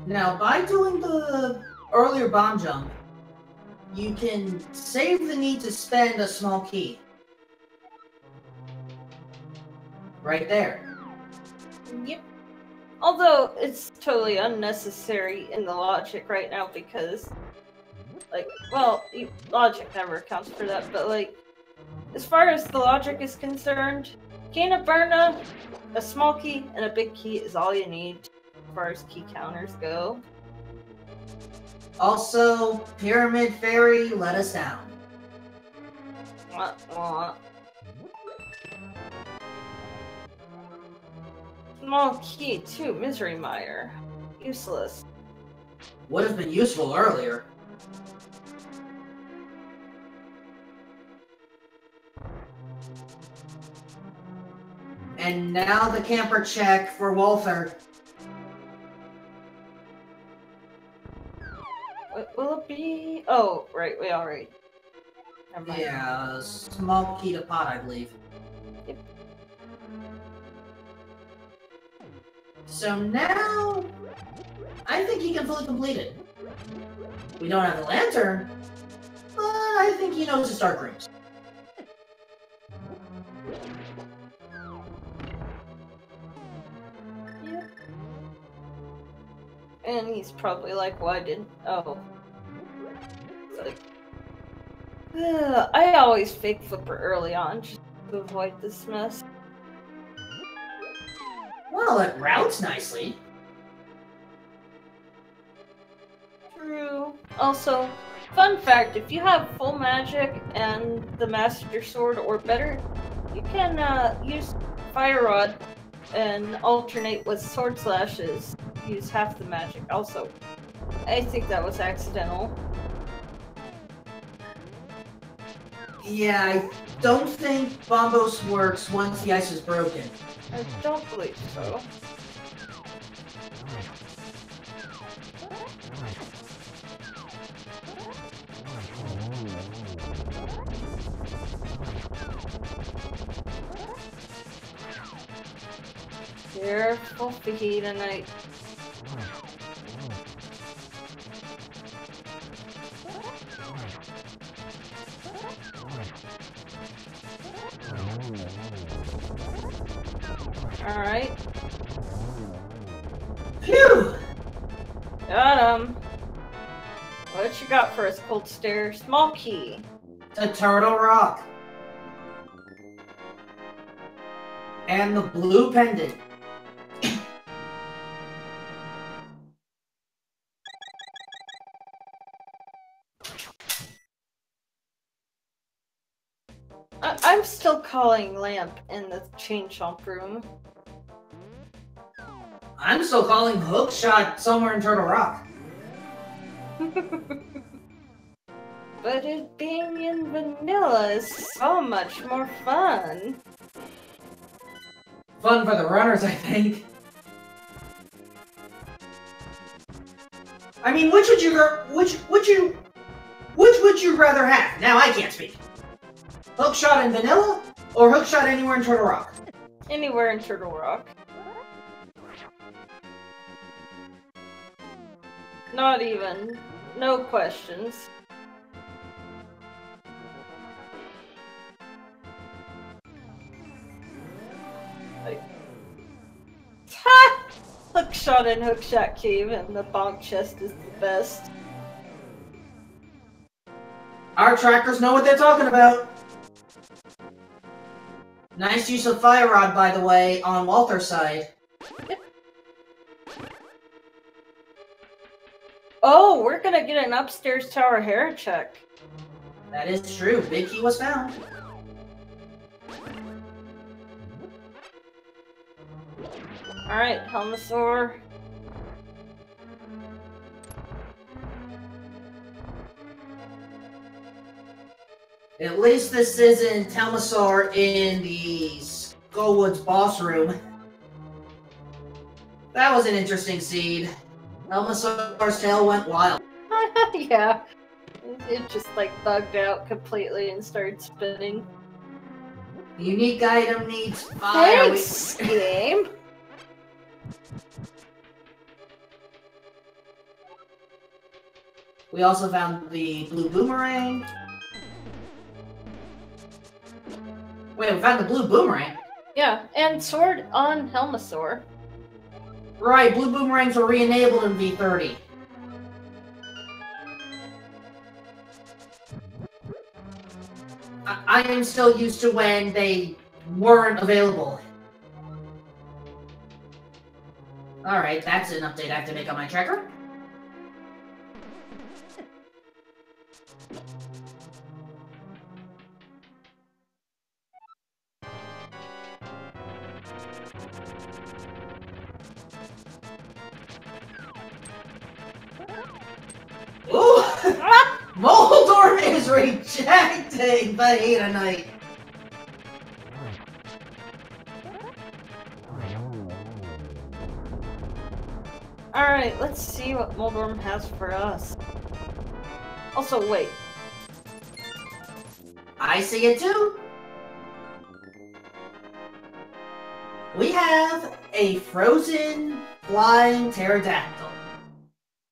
Now, by doing the earlier bomb jump, you can save the need to spend a small key. Right there. Yep. Although, it's totally unnecessary in the logic right now because, like, well, logic never accounts for that, but, like, as far as the logic is concerned, Kana Burna, a small key, and a big key is all you need as far as key counters go. Also, Pyramid Fairy let us down. Wah, wah. Small key, too. Misery Mire. Useless. Would have been useful earlier. And now the camper check for Walther. What will it be? Oh, right, we already. Never mind. Yeah, a small key to pot, I believe. Yep. So now, I think he can fully complete it. We don't have the lantern, but I think he knows his dark rooms. Yep. And he's probably like, well, I didn't. Oh. It's like, I always fake flipper early on just to avoid this mess. Well, it routes nicely. True. Also, fun fact, if you have full magic and the Master Sword or better, you can use Fire Rod and alternate with Sword Slashes. Use half the magic. Also, I think that was accidental. Yeah, I don't think Bombos works once the ice is broken. I don't believe so. Careful, FajitaKnight. Alright. Phew! Got him. What you got for us, Cold Stare? Small key. To Turtle Rock. And the blue pendant. I'm still calling Lamp in the Chain Chomp room. I'm still calling Hookshot somewhere in Turtle Rock. But it being in vanilla is so much more fun. Fun for the runners, I think. I mean, which would you rather have? Now I can't speak. Hookshot in vanilla, or hookshot anywhere in Turtle Rock? Anywhere in Turtle Rock. Not even. No questions. Ha! Hookshot in Hookshot Cave and the bonk chest is the best. Our trackers know what they're talking about. Nice use of Fire Rod, by the way, on Walther's side. Yep. Oh, we're gonna get an upstairs tower hair check. That is true. Big key was found. Alright, Helmosaur. At least this isn't Helmosaur in the Skullwoods boss room. That was an interesting seed. Helmosaur's tail went wild. Yeah. It just like bugged out completely and started spinning. The unique item needs fire. Thanks, game. We also found the blue boomerang. Wait, we found the blue boomerang? Yeah, and sword on Helmosaur. Right, blue boomerangs were re-enabled in V30. I am still used to when they weren't available. Alright, that's an update I have to make on my tracker. Ooh! Moldorm is rejecting FajitaKnight. Alright, let's see what Moldorm has for us. Also, wait. I see it too. We have a frozen flying pterodactyl.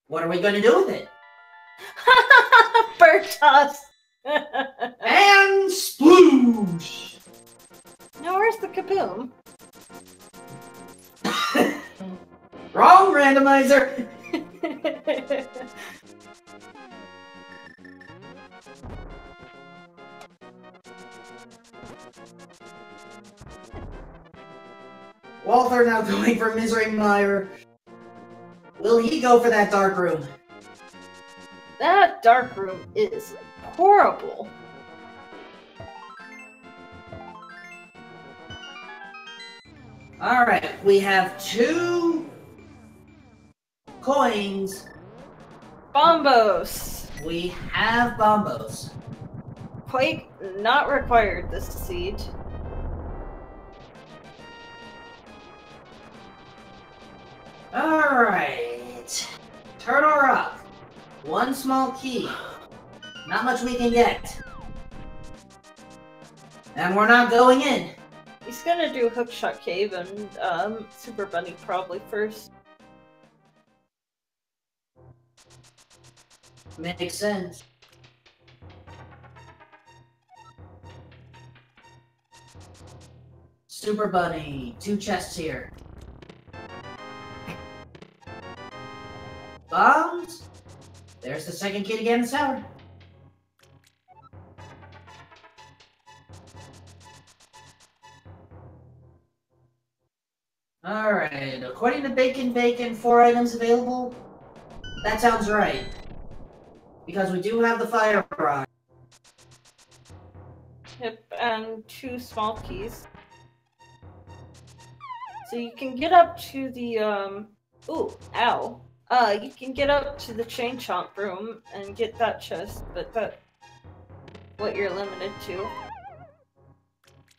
What are we going to do with it? Bird toss! And sploosh! Now where's the kaboom? Wrong randomizer! Walther now going for Misery Mire. Will he go for that dark room? That dark room is horrible. Alright, we have 2 coins. Bombos! We have bombos. Quake not required this seed. Alright. Turtle Rock. 1 small key. Not much we can get. And we're not going in. He's gonna do Hookshot Cave and Super Bunny probably first. Makes sense. Super Bunny. 2 chests here. Bombs. There's the second key to get in the tower. Alright, according to Bacon, 4 items available. That sounds right. Because we do have the fire rod. Yep, and 2 small keys. So you can get up to the, ooh, ow. You can get up to the Chain Chomp room and get that chest, but that's what you're limited to.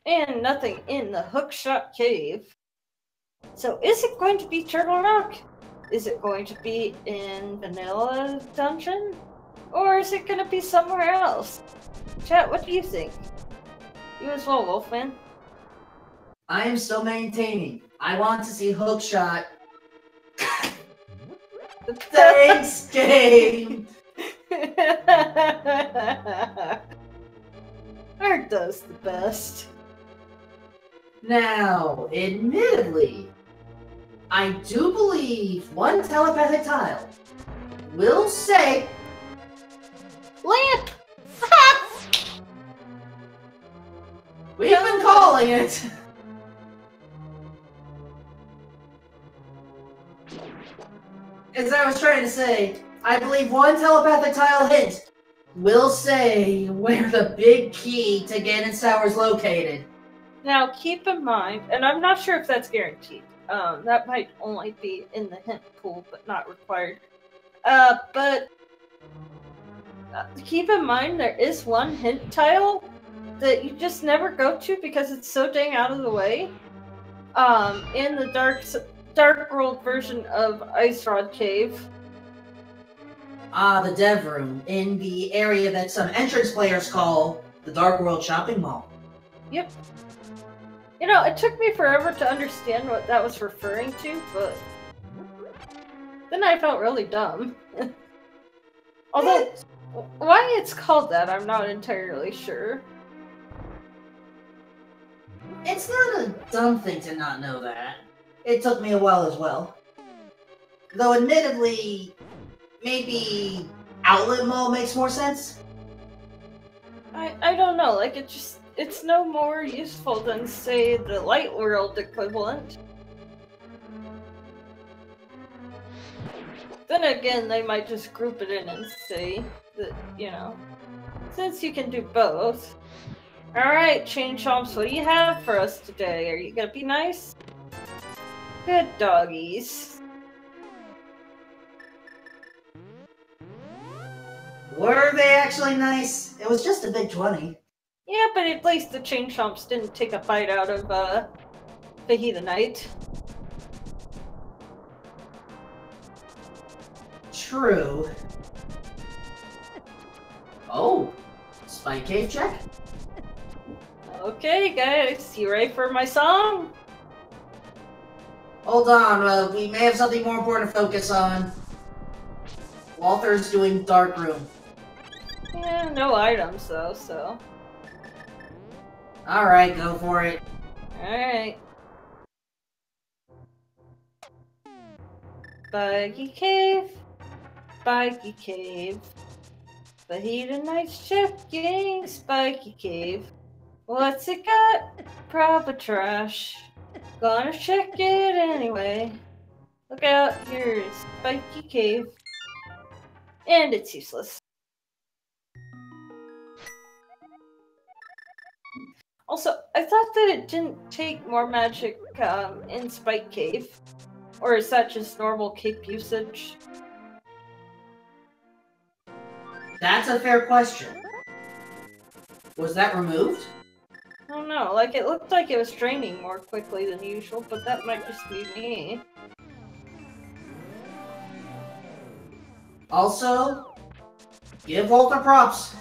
And nothing in the Hookshot Cave. So is it going to be Turtle Rock? Is it going to be in Vanilla Dungeon? Or is it going to be somewhere else? Chat, what do you think? You as well, Wolfman. I am still maintaining. I want to see Hookshot. Thanks, game! Art does the best. Now, admittedly, I do believe one telepathic tile will say... Lamp! We've been calling it! As I was trying to say, I believe one telepathic tile hint will say where the big key to Ganon's Tower is located. Now, keep in mind, and I'm not sure if that's guaranteed. That might only be in the hint pool, but not required. But keep in mind, there is one hint tile that you just never go to because it's so dang out of the way. In the Dark World version of Ice Rod Cave. The dev room, in the area that some entrance players call the Dark World Shopping Mall. Yep. You know, it took me forever to understand what that was referring to, but then I felt really dumb. Although, why it's called that, I'm not entirely sure. It's not a dumb thing to not know that. It took me a while as well. Though admittedly, maybe Outlet Mall makes more sense? I don't know, like it's no more useful than, say, the Light World equivalent. Then again, they might just group it in and say that, you know, since you can do both. Alright, Chain Chomps, what do you have for us today? Are you gonna be nice? Good doggies. Were they actually nice? It was just a big 20. Yeah, but at least the Chain Chomps didn't take a bite out of, FajitaKnight. True. Oh, Spike Cave check? Okay, guys, you ready for my song? Hold on, we may have something more important to focus on. Walther's doing Dark Room. Yeah, no items though, so. Alright, go for it. Alright. Spiky Cave. Spiky Cave. FajitaKnight's checking Spiky Cave. What's it got? Proper trash. Gonna check it anyway. Look out, here's Spiky Cave. And it's useless. Also, I thought that it didn't take more magic in Spike Cave. Or is that just normal cape usage? That's a fair question. Was that removed? I don't know, like it looked like it was draining more quickly than usual, but that might just be me. Also, give Walther props.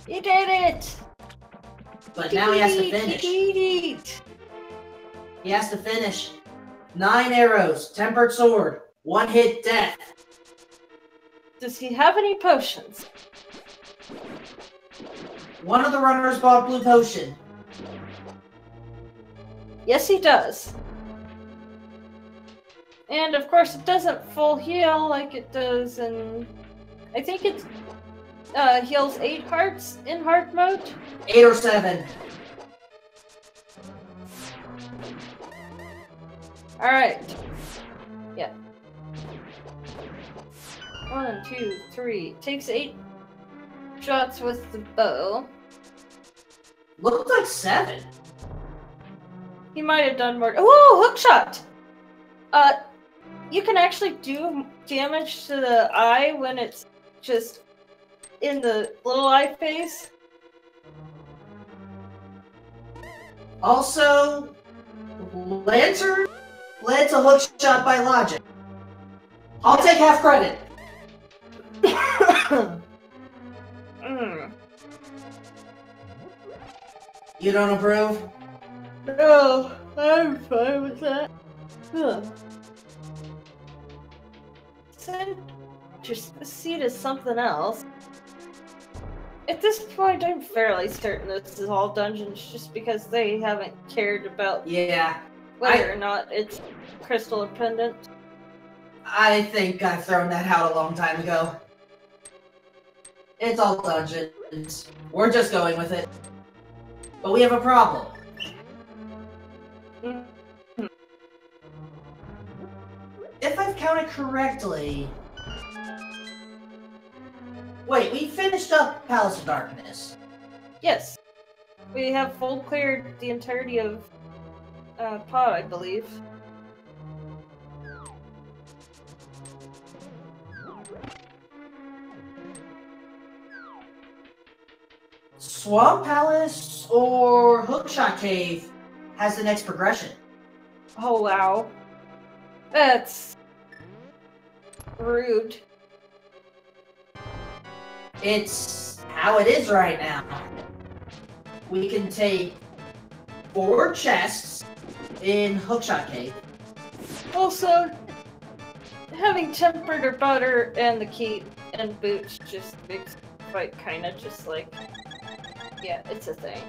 He did it! But now he has to finish. He has to finish. 9 arrows, tempered sword, 1 hit death. Does he have any potions? One of the runners bought blue potion. Yes, he does. And of course, it doesn't full heal like it does in. I think it heals 8 hearts in hard mode. 8 or 7. Alright. Yeah. 1, 2, 3. Takes 8 shots with the bow. Looked like 7. He might have done more. Ooh, hook shot! You can actually do damage to the eye when it's just in the little eye phase. Also, Lancer led to hook shot by logic. I'll take half credit. You don't approve? No, I'm fine with that. Send just proceed as something else. At this point, I'm fairly certain this is all dungeons just because they haven't cared about whether or not it's crystal pendant. I think I've thrown that out a long time ago. It's all dungeons. We're just going with it. But we have a problem. If I've counted correctly... Wait, we finished up Palace of Darkness. Yes. We have full cleared the entirety of Pod, I believe. Swamp Palace or Hookshot Cave has the next progression. Oh wow. That's rude. It's how it is right now. We can take 4 chests in Hookshot Cave. Also, having tempered or butter and the key and boots just makes the fight kind of just like, yeah, it's a thing.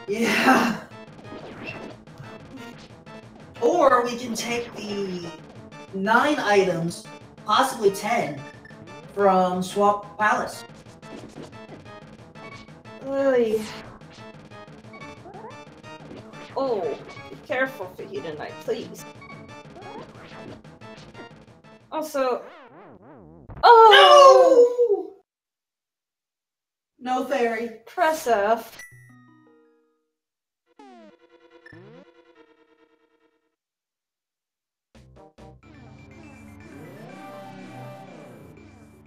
Yeah. Or we can take the 9 items, possibly 10, from Swamp Palace. Oy. Oh, be careful, FajitaKnight, please. Also... Oh! No! No fairy. Press F.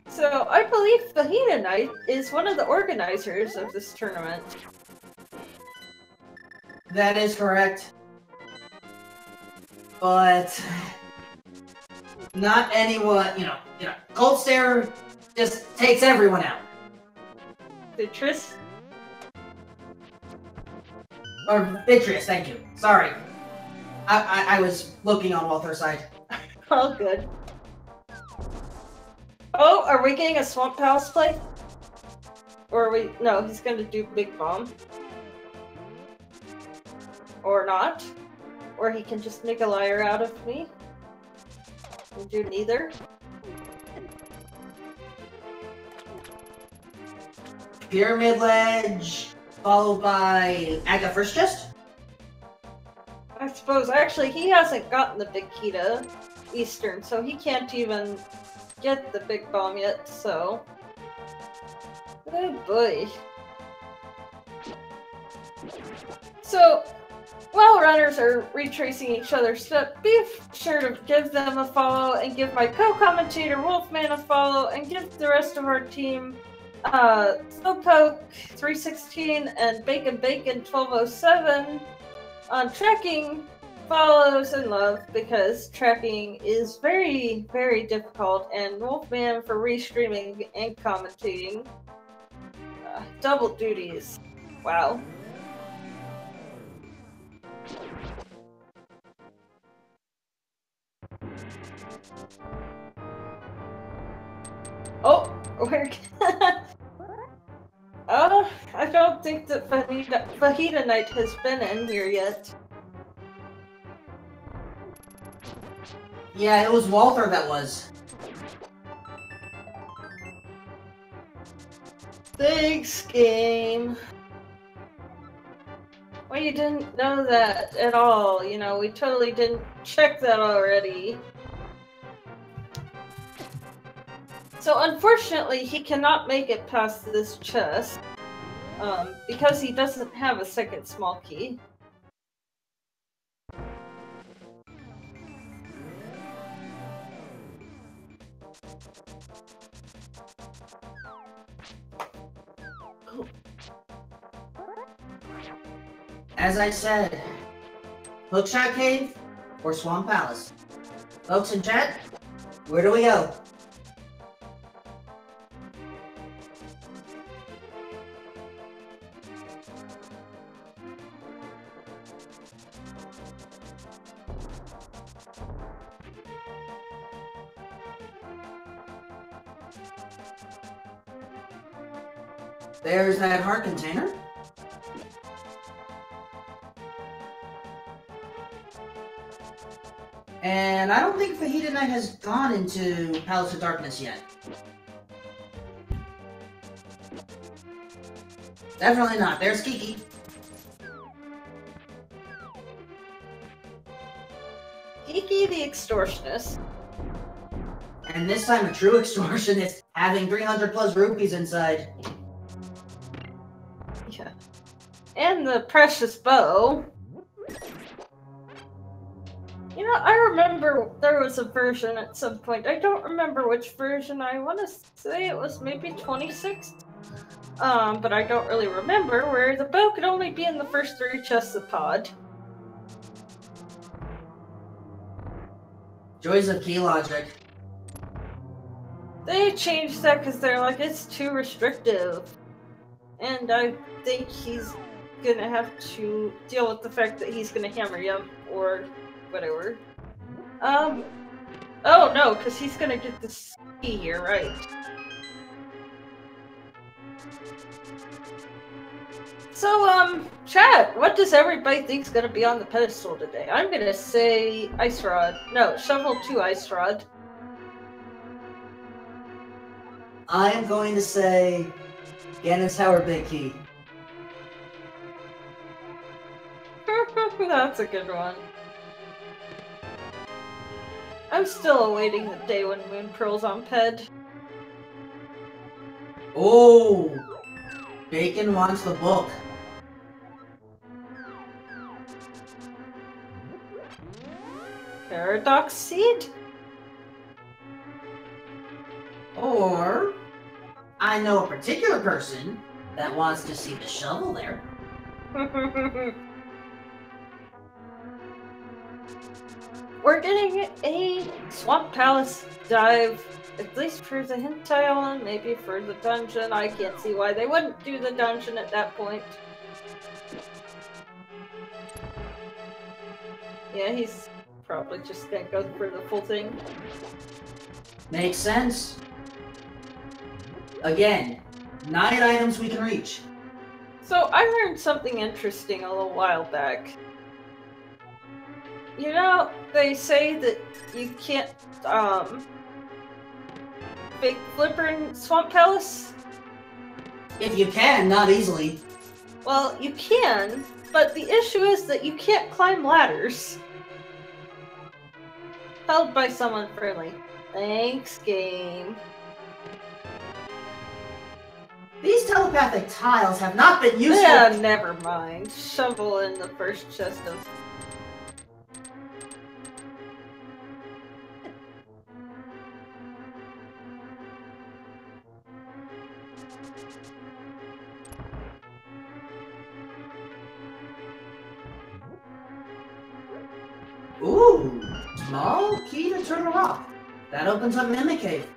So, I believe FajitaKnight is one of the organizers of this tournament. That is correct. But... not anyone, you know, Cold Stare just takes everyone out. Beatrice? Or Beatrice, thank you. Sorry. I was looking on Walther's side. Oh, good. Oh, are we getting a Swamp Palace play? Or are we... No, he's gonna do Big Bomb. Or not. Or he can just make a liar out of me. And do neither. Pyramid Ledge, followed by Aga First Chest? I suppose, actually, he hasn't gotten the big key to Eastern, so he can't even get the big bomb yet, so... Oh boy. So, while runners are retracing each other's steps, be sure to give them a follow, and give my co-commentator Wolfman a follow, and give the rest of our team Slowpoke 316 and Bacon 1207 on tracking follows and love, because tracking is very, very difficult, and Wolfman for restreaming and commentating. Double duties. Wow. Oh, we're I don't think that FajitaKnight has been in here yet. Yeah, it was Walther that was. Thanks, game. Well, you didn't know that at all. You know, we totally didn't check that already. So, unfortunately, he cannot make it past this chest, because he doesn't have a second small key. As I said, Hookshot Cave or Swamp Palace? Folks in chat, where do we go? There's that heart container. And I don't think FajitaKnight has gone into Palace of Darkness yet. Definitely not. There's Kiki. Kiki the extortionist. And this time a true extortionist, having 300 plus rupees inside. Yeah. And the precious bow. You know, I remember there was a version at some point. I don't remember which version. I want to say it was maybe 26. But I don't really remember, where the bow could only be in the first 3 chests of pod. Joys of key logic. They changed that because they're like, it's too restrictive. And I think he's gonna have to deal with the fact that he's gonna hammer you, or whatever. Oh no, because he's gonna get this key here, right? So, chat, what does everybody think's gonna be on the pedestal today? I'm gonna say Ice Rod. No, Shovel 2 Ice Rod. I am going to say Ganon's Tower Big Key. That's a good one. I'm still awaiting the day when Moon Pearl's on Ped. Oh! Bacon wants the book. Paradox Seed? Or, I know a particular person that wants to see the shovel there. We're getting a Swamp Palace dive, at least for the Hentai Island, maybe for the dungeon. I can't see why they wouldn't do the dungeon at that point. Yeah, he's probably just gonna go for the full thing. Makes sense. Again, 9 items we can reach. So I learned something interesting a little while back. You know, they say that you can't, fake flipper in Swamp Palace? If you can, not easily. Well, you can, but the issue is that you can't climb ladders. Held by someone friendly. Thanks, game. These telepathic tiles have not been useful. Yeah, never mind. Shovel in the first chest of... Ooh, small key to Turtle Rock. That opens up Mimic Cave.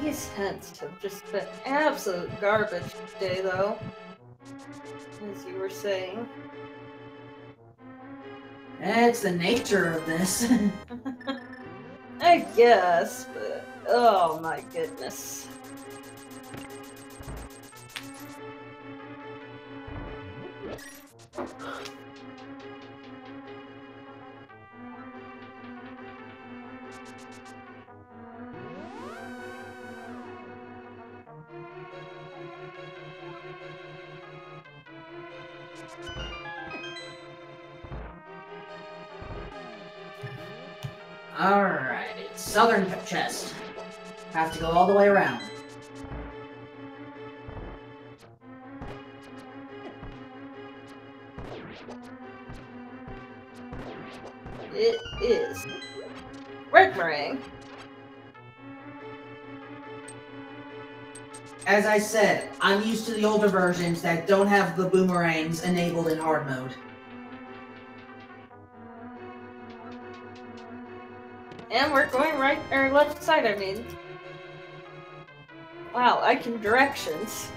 These hints have just been absolute garbage today, though. As you were saying. It's the nature of this. I guess, but oh my goodness. Alright, southern chest. Have to go all the way around. It is. Red meringue. As I said, I'm used to the older versions that don't have the boomerangs enabled in hard mode. And we're going right, or left side, I mean. Wow, I can directions.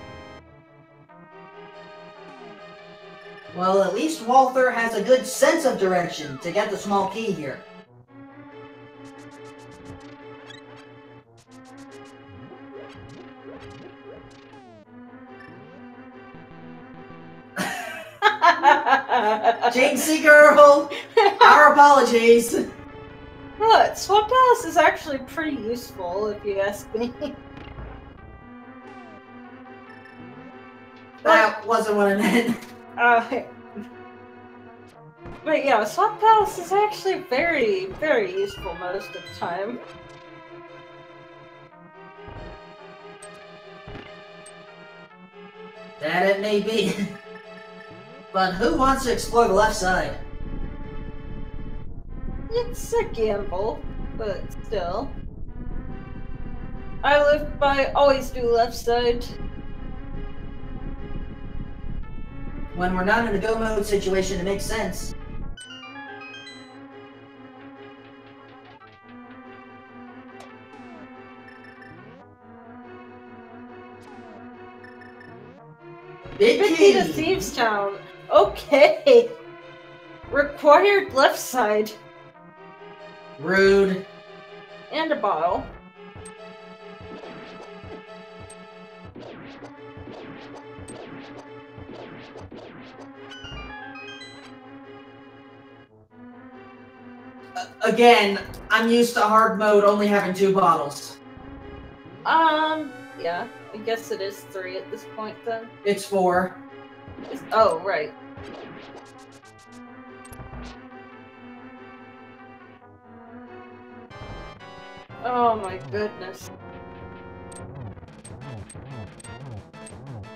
Well, at least Walther has a good sense of direction to get the small key here. Jinxie girl! Our apologies! Look, Swamp Palace is actually pretty useful, if you ask me. That wasn't what I meant. But yeah, Swamp Palace is actually very, very useful most of the time. That it may be. But who wants to explore the left side? It's a gamble, but still. I live by always do left side. When we're not in a go mode situation, it makes sense. Big key to Thieves Town. Okay. Required left side. Rude. And a bottle. Again, I'm used to hard mode only having 2 bottles. Yeah. I guess it is 3 at this point then. It's 4. Oh, right. Oh my goodness.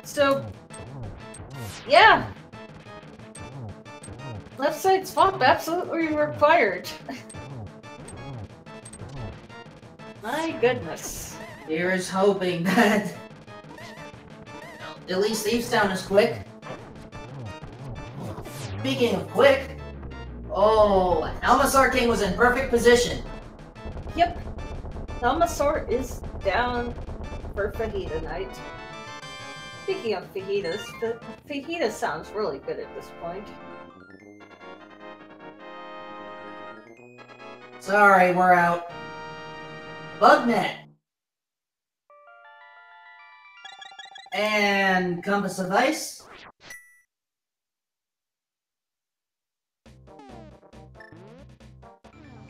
So, yeah. Left side swamp absolutely required. My goodness. Here's hoping that at least Thieves Town is quick. Speaking of quick, oh, Elmasaur King was in perfect position. Yep. Elmasaur is down for FajitaKnight. Speaking of fajitas, the fajita sounds really good at this point. Sorry, we're out. Bugnet. And Compass of Ice.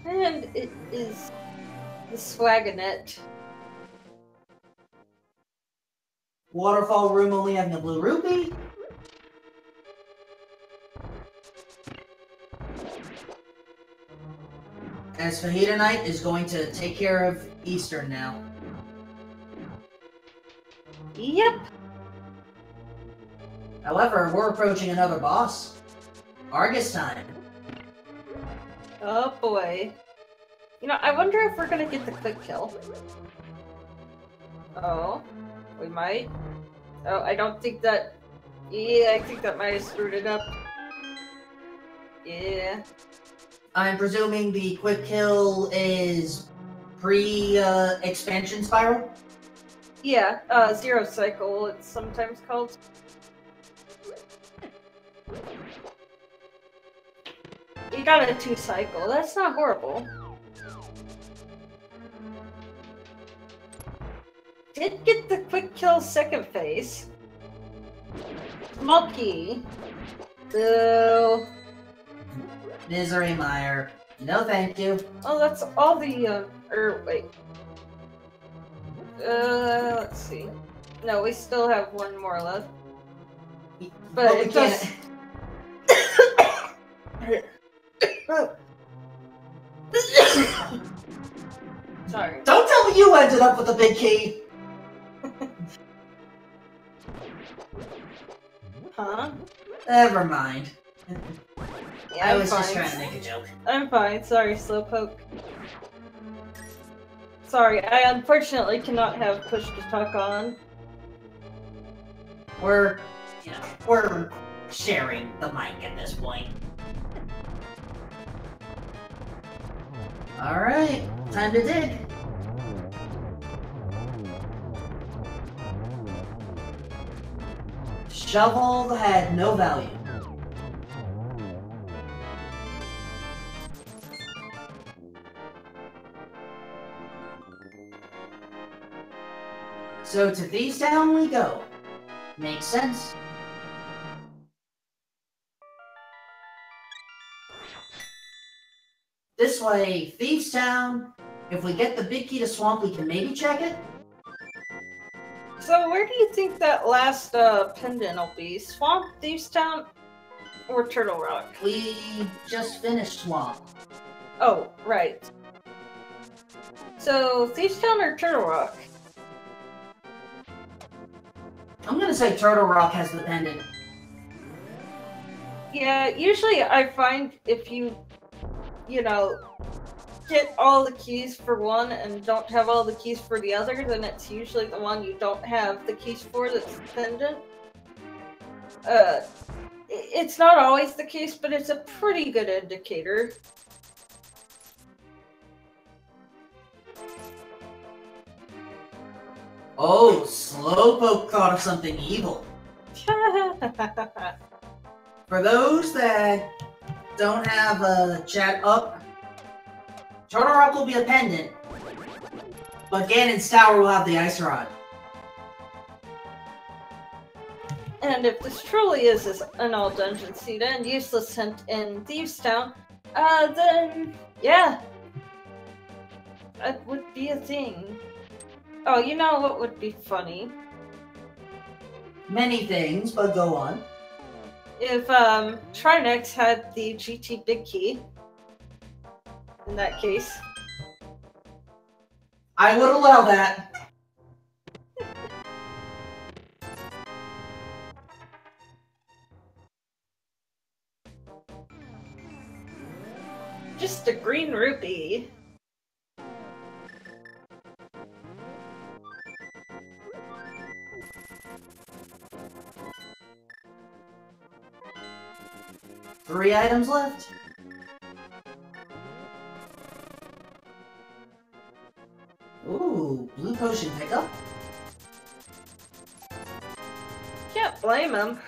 And it is the Swaganet. Waterfall Room only having a blue rupee. As FajitaKnight is going to take care of Eastern now. Yep. However, we're approaching another boss. Argus time. Oh boy. You know, I wonder if we're gonna get the quick kill. Oh, we might. Oh, I don't think that... Yeah, I think that might have screwed it up. Yeah. I'm presuming the quick kill is pre-expansion spiral? Yeah, Zero Cycle, it's sometimes called. You got a 2 cycle, that's not horrible. Did get the quick kill second phase. Small key. Boo. Misery Mire. No thank you. Oh, that's all the, wait. Let's see. No, we still have one more left. But we it does... Sorry. Don't tell me you ended up with the big key! Huh? Never mind. Yeah, I was just trying to make a joke. I'm fine. Sorry, Slowpoke. Sorry, I unfortunately cannot have push to talk on. We're sharing the mic at this point. Alright, time to dig. Shovel had no value. So to Thieves Town we go. Makes sense. This way, Thieves Town. If we get the big key to Swamp, we can maybe check it. So where do you think that last pendant will be? Swamp, Thieves Town, or Turtle Rock? We just finished Swamp. Oh, right. So Thieves Town or Turtle Rock? I'm gonna say Turtle Rock has the pendant. Yeah, usually I find if you know, get all the keys for one and don't have all the keys for the other, then it's usually the one you don't have the keys for that's the pendant. It's not always the case, but it's a pretty good indicator. Oh, Slowpoke thought of something evil. For those that don't have the chat up, Turtle Rock will be a pendant, but Ganon's Tower will have the Ice Rod. And if this truly is an all-dungeon seed and useless hint in Thieves Town, then, yeah, that would be a thing. Oh, you know what would be funny? Many things, but go on. If, Trinex had the GT Big Key. In that case. I would allow that. Just a green rupee. Three items left. Ooh, blue potion pickup. Can't blame him.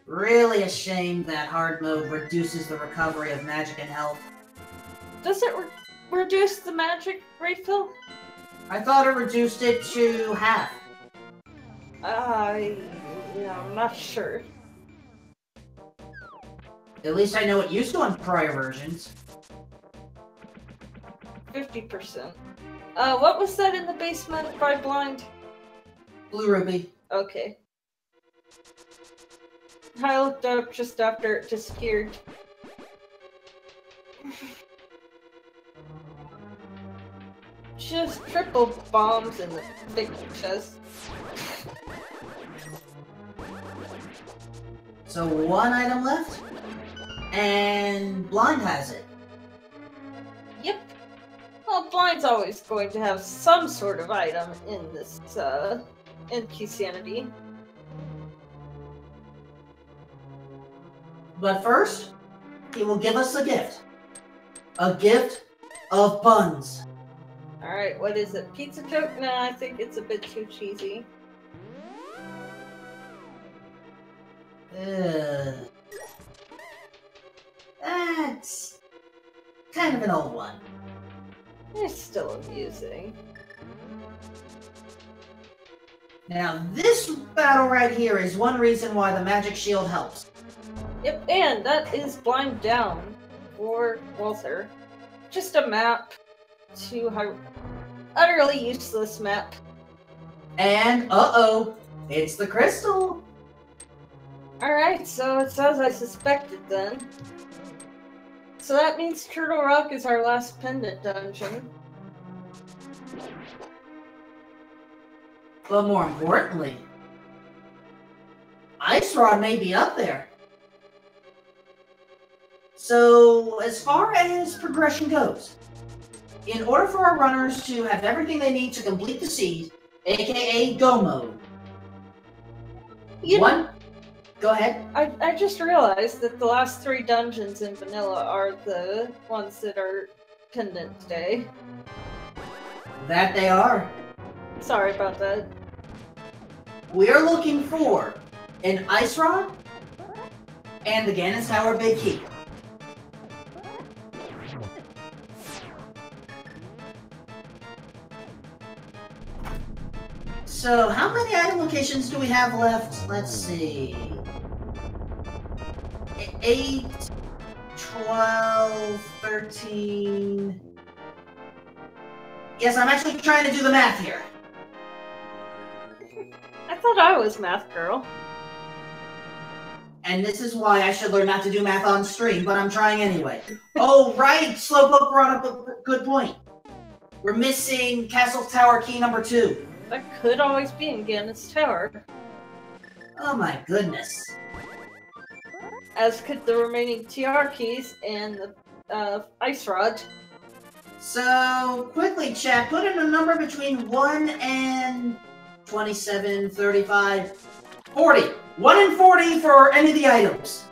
Really a shame that hard mode reduces the recovery of magic and health. Does it reduce the magic refill? I thought it reduced it to half. I'm not sure. At least I know it used to on prior versions. 50%. What was that in the basement by Blind? Blue ruby. Okay. I looked up just after it disappeared. Just triple bombs in the big chest. So one item left, and Blind has it. Yep. Well, Blind's always going to have some sort of item in this, in Keysanity. But first, he will give us a gift. A gift of buns. Alright, what is it? Pizza joke? Nah, I think it's a bit too cheesy. That's kind of an old one. It's still amusing. Now, this battle right here is one reason why the magic shield helps. Yep, and that is Blind Down for Walther. Just a map to her utterly useless map. And, uh-oh, it's the crystal. Alright, so it's as I suspected then. So that means Turtle Rock is our last pendant dungeon. But more importantly, Ice Rod may be up there. So, as far as progression goes, in order for our runners to have everything they need to complete the seed, aka Go Mode, Go ahead. I just realized that the last 3 dungeons in Vanilla are the ones that are Pendant Day. That they are. Sorry about that. We are looking for an Ice Rod and the Ganon's Tower Big Key. So, how many item locations do we have left? Let's see. 8, 12, 13... Yes, I'm actually trying to do the math here. I thought I was math girl. And this is why I should learn not to do math on stream, but I'm trying anyway. Oh, right! Slowpoke brought up a good point. We're missing Castle Tower key number 2. That could always be in Ganon's Tower. Oh my goodness. As could the remaining TR keys and the Ice Rod. So, quickly, chat, put in a number between 1 and 27, 35, 40. 1 and 40 for any of the items.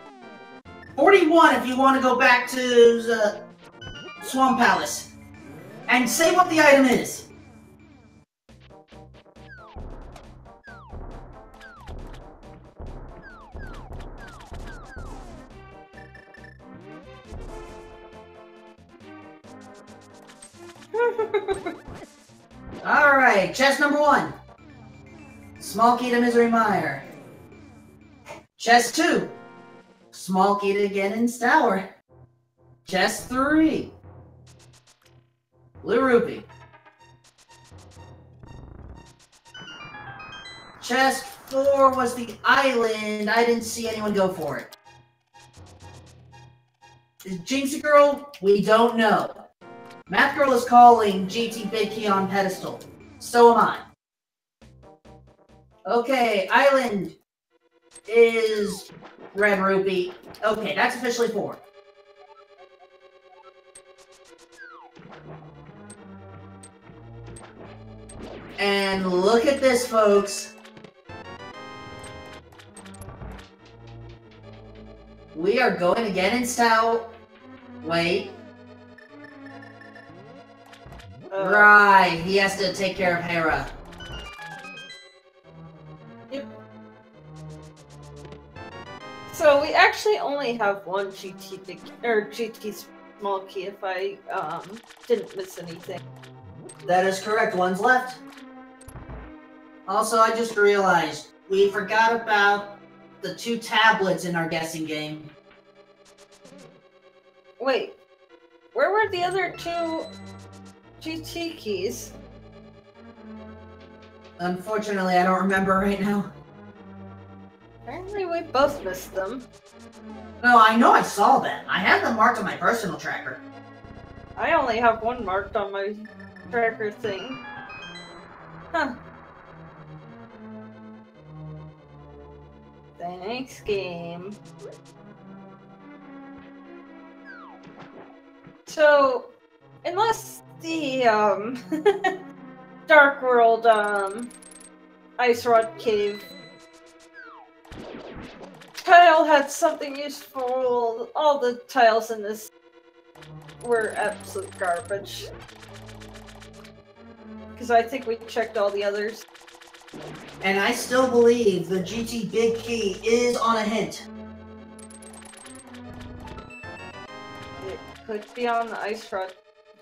41 if you want to go back to the Swamp Palace. And say what the item is. Alright, chest number 1. Small key to Misery Mire. Chest 2. Small key to Ganon's Tower. Chest 3. Blue Rupee. Chest 4 was the island. I didn't see anyone go for it. Is Jinxie Girl? We don't know. Math Girl is calling GT Big Key on pedestal. So am I. Okay, island is Red Rupee. Okay, that's officially 4. And look at this, folks. We are going again in Stout. Wait. Right, he has to take care of Hera. Yep. So we actually only have one GT small key if I didn't miss anything. That is correct, one's left. Also, I just realized we forgot about the 2 tablets in our guessing game. Wait, where were the other 2 GT keys? Unfortunately, I don't remember right now. Apparently we both missed them. No, I know I saw them. I have them marked on my personal tracker. I only have one marked on my tracker thing. Huh. Thanks, game. So, unless the Dark World Ice Rod Cave tile had something useful, all the tiles in this were absolute garbage. Because I think we checked all the others. And I still believe the GT Big Key is on a hint. It could be on the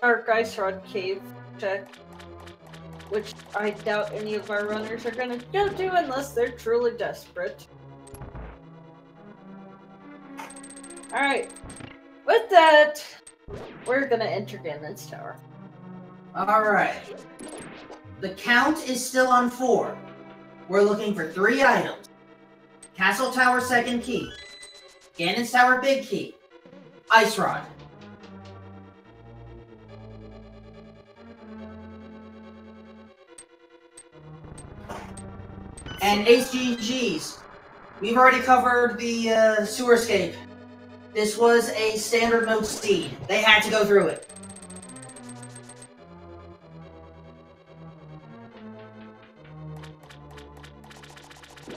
Dark Ice Rod Cave check. Which I doubt any of our runners are gonna go do unless they're truly desperate. Alright. With that, we're gonna enter Ganon's Tower. Alright. The count is still on 4. We're looking for 3 items. Castle Tower second key. Ganon's Tower big key. Ice Rod. And HGGs. We've already covered the sewer escape. This was a standard mode seed. They had to go through it.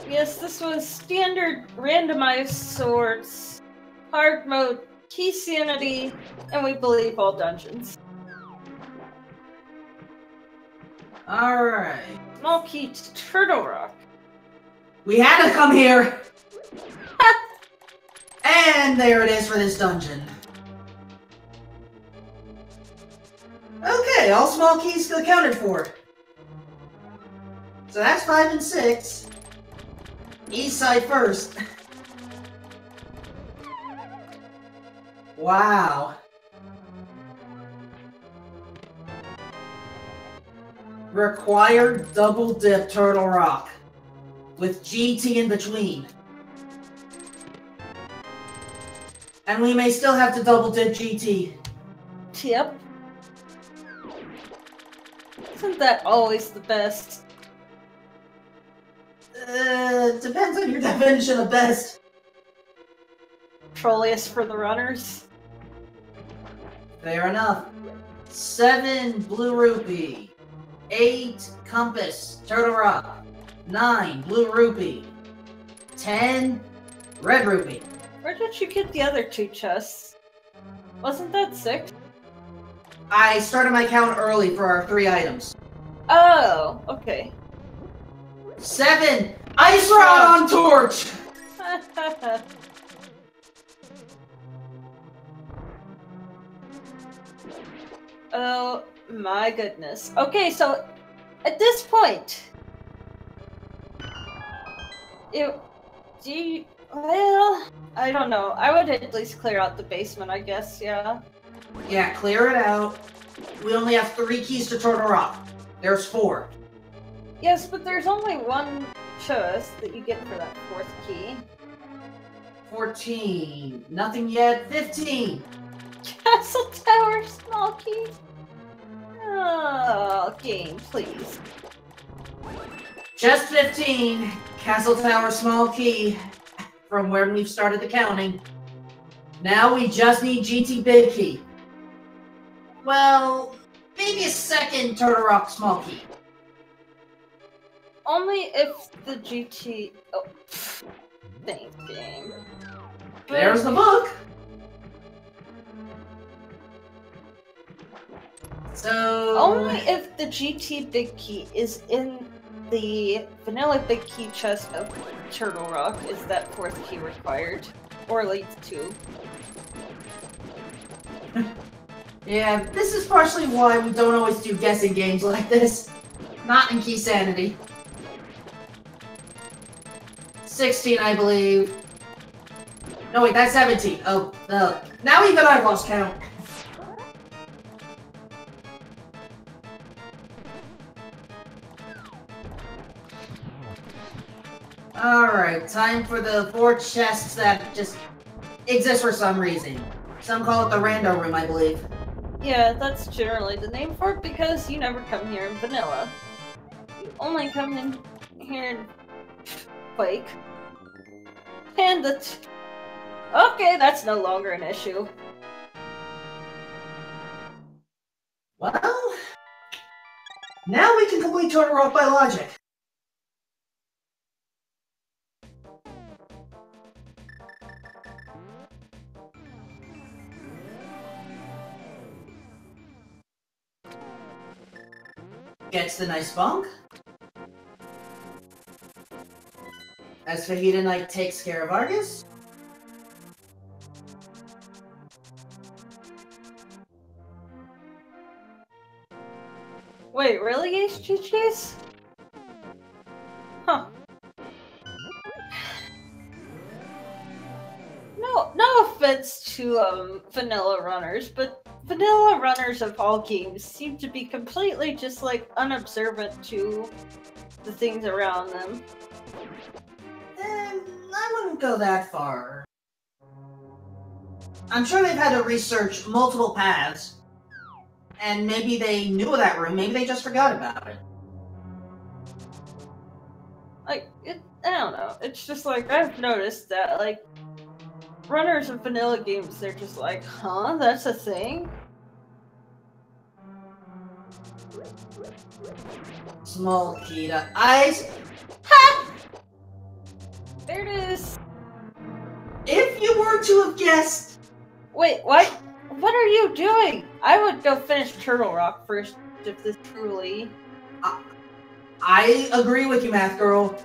Yes, this was standard randomized swords, hard mode, key sanity, and we believe all dungeons. Alright. Small key to Turtle Rock. We had to come here! And there it is for this dungeon. Okay, all small keys accounted for. So that's 5 and 6. East side first. Wow. Required double dip Turtle Rock. With GT in between. And we may still have to double dip GT. Yep. Isn't that always the best? Depends on your definition of best. Trolliest for the runners. Fair enough. 7 blue rupee. 8 compass Turtle Rock. 9 blue rupee. 10 red rupee. Where did you get the other 2 chests? Wasn't that 6? I started my count early for our 3 items. Oh, okay. 7 ice rod on torch. Oh my goodness. Okay, so at this point, well, I don't know. I would at least clear out the basement, I guess, yeah. Yeah, clear it out. We only have 3 keys to Turtle Rock. There's 4. Yes, but there's only 1 chest that you get for that 4th key. 14. Nothing yet. 15. Castle Tower small key. Oh, game, please. Chest 15. Castle Tower small key. From where we've started the counting. Now we just need GT big key. Well, maybe a second Turtle Rock small key. Only if the GT... Oh, thanks, game. There's the book! So... Only if the GT big key is in the vanilla big key chest of Turtle Rock is that 4th key required. Or leads to. Yeah, this is partially why we don't always do guessing games like this. Not in Key Sanity. 16, I believe. No, wait, that's 17. Oh, no. Now even I've lost count. Alright, time for the 4 chests that just exist for some reason. Some call it the rando room, I believe. Yeah, that's generally the name for it because you never come here in vanilla. You only come in here in Quake. And okay, that's no longer an issue. Well, now we can complete Turtle Rock by logic. Gets the nice bunk. As FajitaKnight takes care of Argus. Wait, really, HGGs? Huh. No offense to vanilla runners, but vanilla runners of all games seem to be completely just like unobservant to the things around them. I wouldn't go that far. I'm sure they've had to research multiple paths, and maybe they knew of that room, maybe they just forgot about it. Like, I don't know. It's just like, I've noticed that, like, runners in vanilla games, they're just like, huh? That's a thing? Small key to ice. Ha! There it is. If you were to have guessed... Wait, what? What are you doing? I would go finish Turtle Rock first, if this truly... I agree with you, Math Girl.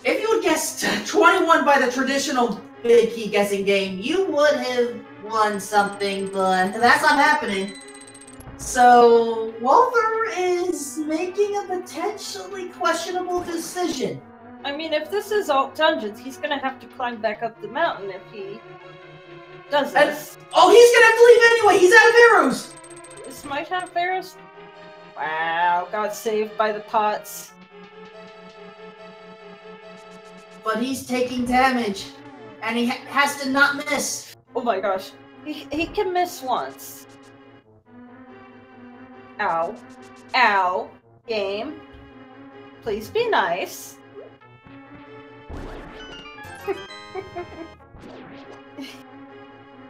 If you had guessed 21 by the traditional big key guessing game, you would have won something, but that's not happening. So, Walther is making a potentially questionable decision. I mean, if this is Alt Dungeons, he's gonna have to climb back up the mountain if he does this. Oh, he's gonna have to leave anyway! He's out of arrows! This might have arrows? Wow, got saved by the pots. But he's taking damage, and he has to not miss. Oh my gosh. He can miss once. Ow. Ow. Game. Please be nice.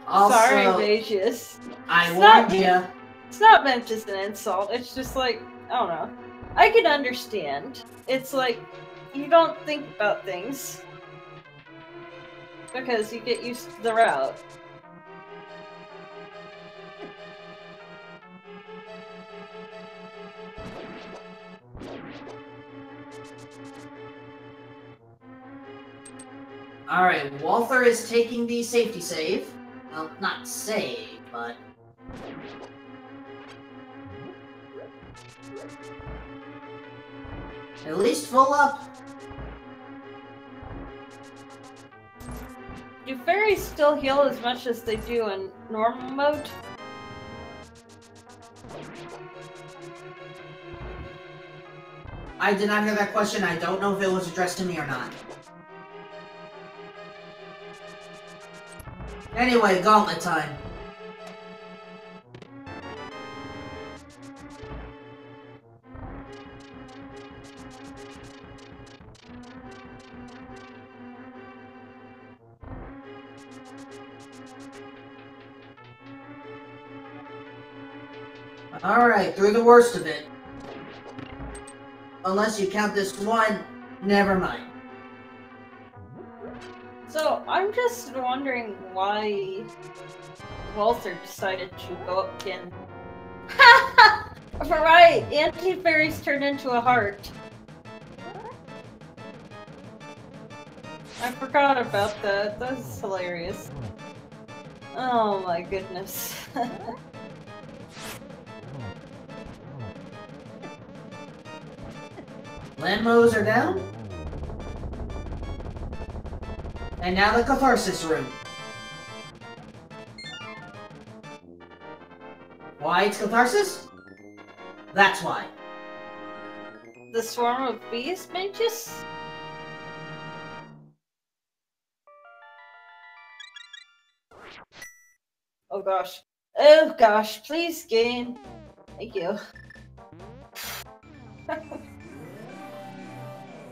Also, sorry, Vagius. I warned you. It's not meant as an insult. It's just like, I don't know. I can understand. It's like, you don't think about things because you get used to the route. Alright, Walther is taking the safety save. Well, not save, but... at least full up. Do fairies still heal as much as they do in normal mode? I did not hear that question. I don't know if it was addressed to me or not. Anyway, gauntlet time. Alright, through the worst of it. Unless you count this one, never mind. So, I'm just wondering why Walther decided to go up again. Ha! Right, anti-fairies turned into a heart. I forgot about that. That's hilarious. Oh my goodness. Landmos are down. And now the Catharsis room. Why it's Catharsis? That's why. The swarm of bees mages? Oh gosh. Oh gosh, please game. Thank you.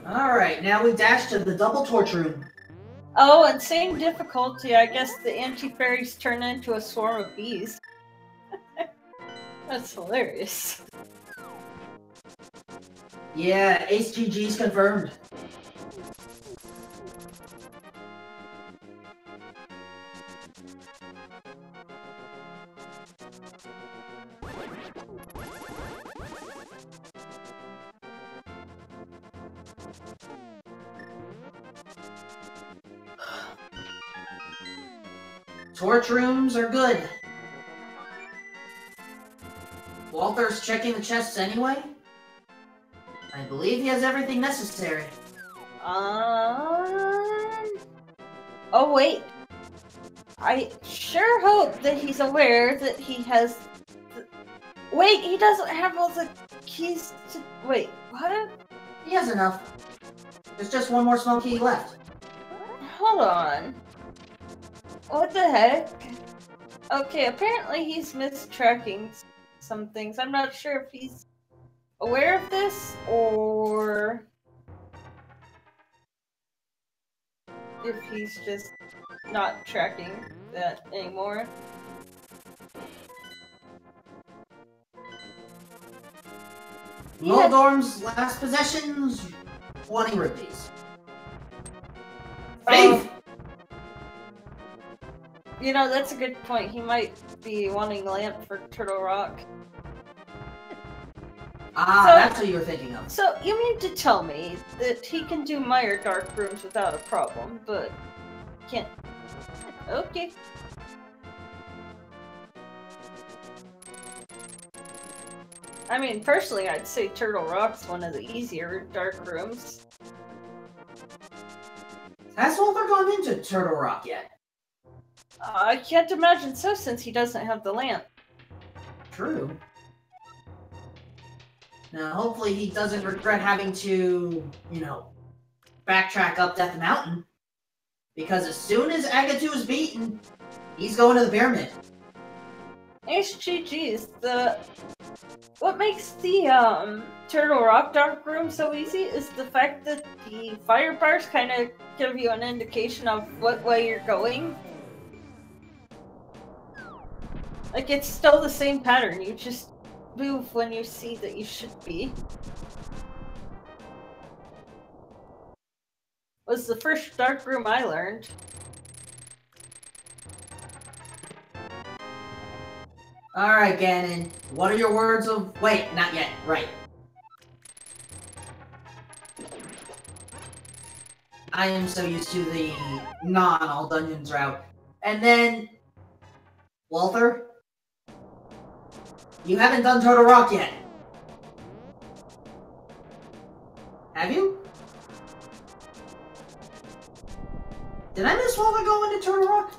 Alright, now we dash to the double torch room. Oh, and same difficulty, I guess the anti-fairies turn into a swarm of bees. That's hilarious. Yeah, Ace GG's confirmed. Torch rooms are good. Walther's checking the chests anyway. I believe he has everything necessary. Oh wait. I sure hope that he's aware that he has... Wait, he doesn't have all the keys to... Wait, what? He has enough. There's just one more small key left. Hold on. What the heck? Okay, apparently he's mistracking some things. I'm not sure if he's aware of this or if he's just not tracking that anymore. Moldorm's last possessions, 20 rupees. Faith! You know, that's a good point. He might be wanting lamp for Turtle Rock. Ah, so, that's what you were thinking of. So, you mean to tell me that he can do Meyer Dark Rooms without a problem, but can't... Okay. I mean, personally, I'd say Turtle Rock's one of the easier Dark Rooms. Has Walther gone into Turtle Rock yet? I can't imagine so, since he doesn't have the lamp. True. Now, hopefully he doesn't regret having to, you know, backtrack up Death Mountain. Because as soon as Agatu is beaten, he's going to the pyramid. HGG's, what makes the, Turtle Rock Dark Room so easy is the fact that the fire bars kind of give you an indication of what way you're going. Like, it's still the same pattern, you just move when you see that you should be. Was the first dark room I learned. Alright, Ganon. What are your words of... Wait, not yet. Right. I am so used to the non-all dungeons route. And then... Walther? You haven't done Turtle Rock yet. Have you? Did I miss Walther going into Turtle Rock?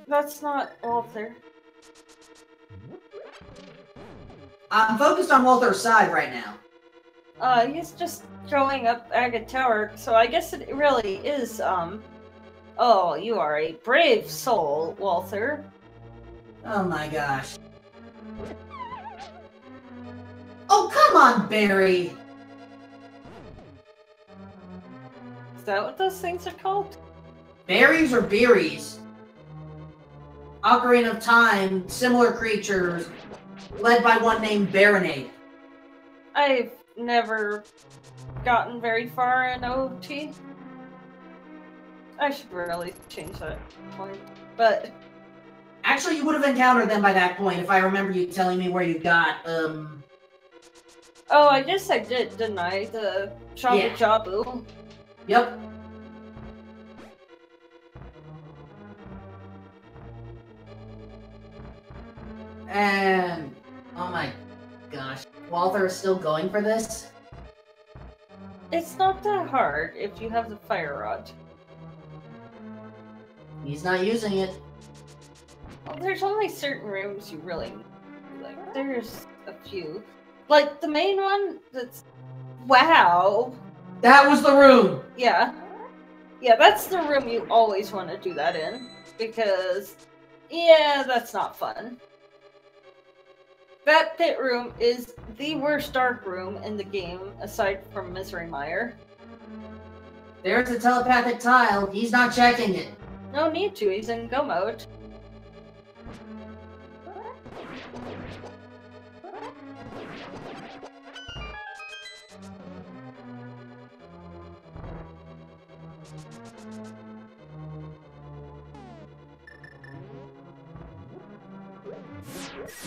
That's not Walther. I'm focused on Walther's side right now. He's just going up Agate Tower, so I guess it really is, Oh, you are a brave soul, Walther. Oh my gosh. Oh, come on, Barry! Is that what those things are called? Berries or Beeries? Ocarina of Time, similar creatures, led by one named Baronade. I've never gotten very far in OT. I should really change that point, but... Actually, you would have encountered them by that point, if I remember you telling me where you got, Oh, I guess I did, didn't I? The Shabu Jabu. Yep. And... oh my gosh. Walther is still going for this? It's not that hard if you have the fire rod. He's not using it. Well, there's only certain rooms you really need. Like, there's a few. Like, the main one that's... Wow! That was the room! Yeah. Yeah, that's the room you always want to do that in. Because, yeah, that's not fun. That pit room is the worst dark room in the game, aside from Misery Mire. There's a telepathic tile. He's not checking it. No need to, he's in go mode.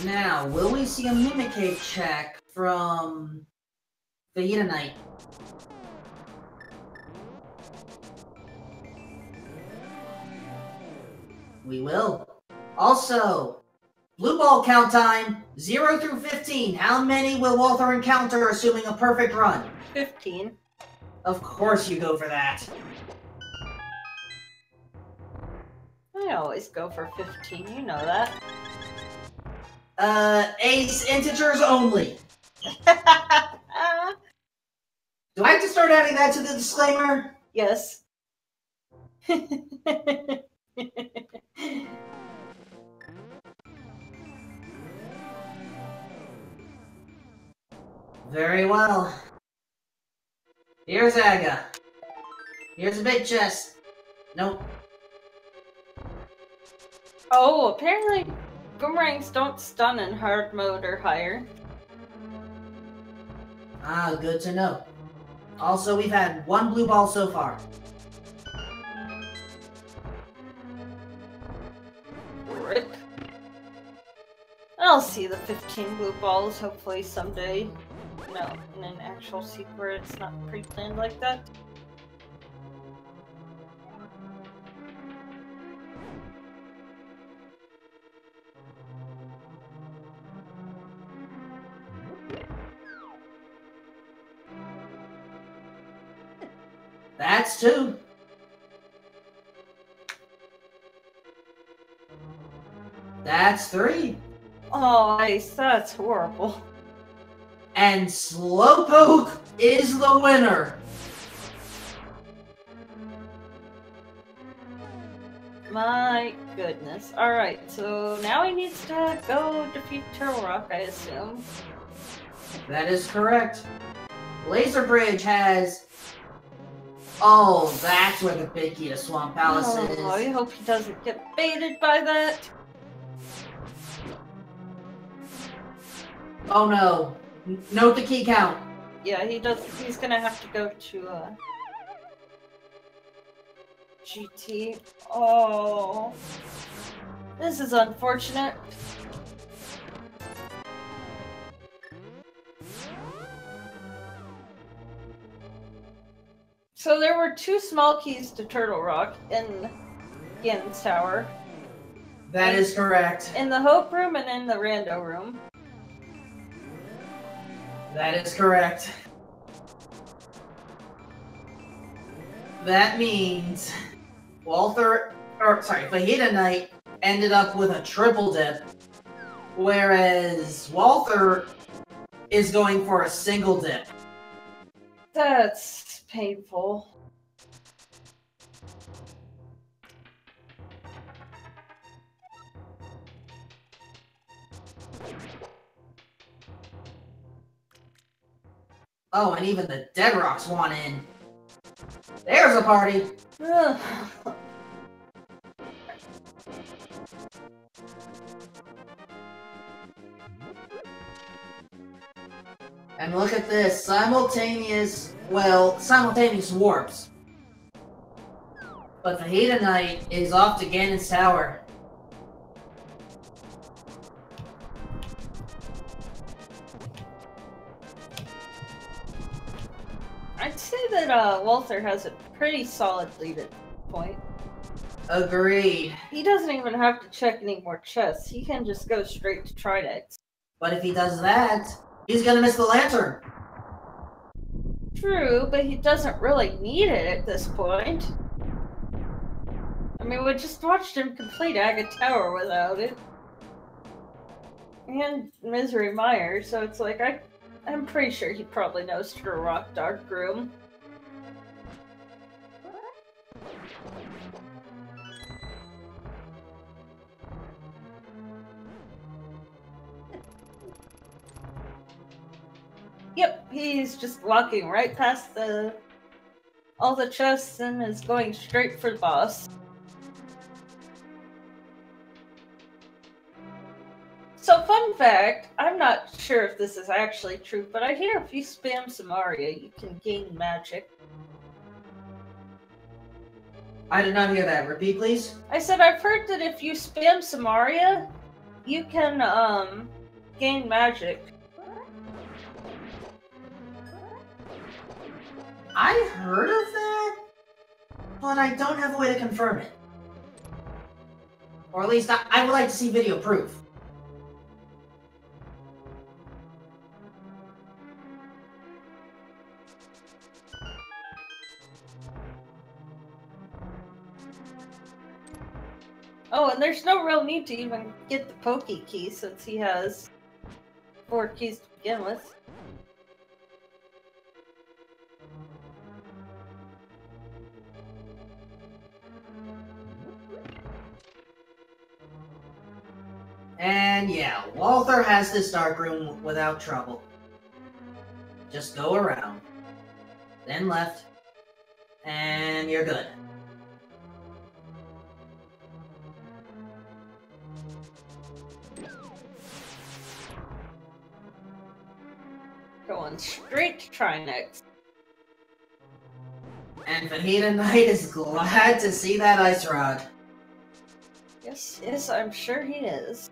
Now, will we see a Mimicate check from FajitaKnight? We will. Also, blue ball count time, 0 through 15. How many will Walther encounter, assuming a perfect run? 15. Of course you go for that. I always go for 15, you know that. Ace integers only. Do I have to start adding that to the disclaimer? Yes. Very well. Here's Aga. Here's a big chest. Nope. Oh, apparently boomerangs don't stun in hard mode or higher. Ah, good to know. Also, we've had one blue ball so far. Rip. I'll see the 15 blue balls hopefully someday. No, in an actual sequel where it's not pre-planned like that. That's 2. That's 3. Oh, ice, that's horrible. And Slowpoke is the winner. My goodness. Alright, so now he needs to go defeat Turtle Rock, I assume. That is correct. Laser Bridge has... Oh, that's where the big key to Swamp Palace is. Oh, I hope he doesn't get baited by that. Oh no. Note the key count. Yeah, he does. He's gonna have to go to, GT. Oh. This is unfortunate. So there were 2 small keys to Turtle Rock in Ganon's Tower. That is correct. In the Hope Room and in the Rando Room. That is correct. That means FajitaKnight ended up with a triple dip, whereas Walther is going for a single dip. That's painful. Oh, and even the Dead Rocks want in. There's a party! And look at this, simultaneous warps. But FajitaKnight is off to Ganon's Tower. I'd say that Walther has a pretty solid lead at this point. Agreed. He doesn't even have to check any more chests. He can just go straight to Tridex. But if he does that, he's gonna miss the lantern. True, but he doesn't really need it at this point. I mean, we just watched him complete Aga Tower without it. And Misery Mire, so it's like, I'm pretty sure he probably knows Turtle Rock Dark Room. Yep, he's just walking right past all the chests and is going straight for the boss. So, fun fact, I'm not sure if this is actually true, but I hear if you spam Samaria, you can gain magic. I did not hear that. Repeat, please. I said I've heard that if you spam Samaria, you can, gain magic. I've heard of that, but I don't have a way to confirm it. Or at least I would like to see video proof. Oh, and there's no real need to even get the Pokey key since he has 4 keys to begin with. And yeah, Walther has this dark room without trouble. Just go around, then left, And you're good. Going straight to Trinex. And FajitaKnight is glad to see that ice rod. Yes, I'm sure he is.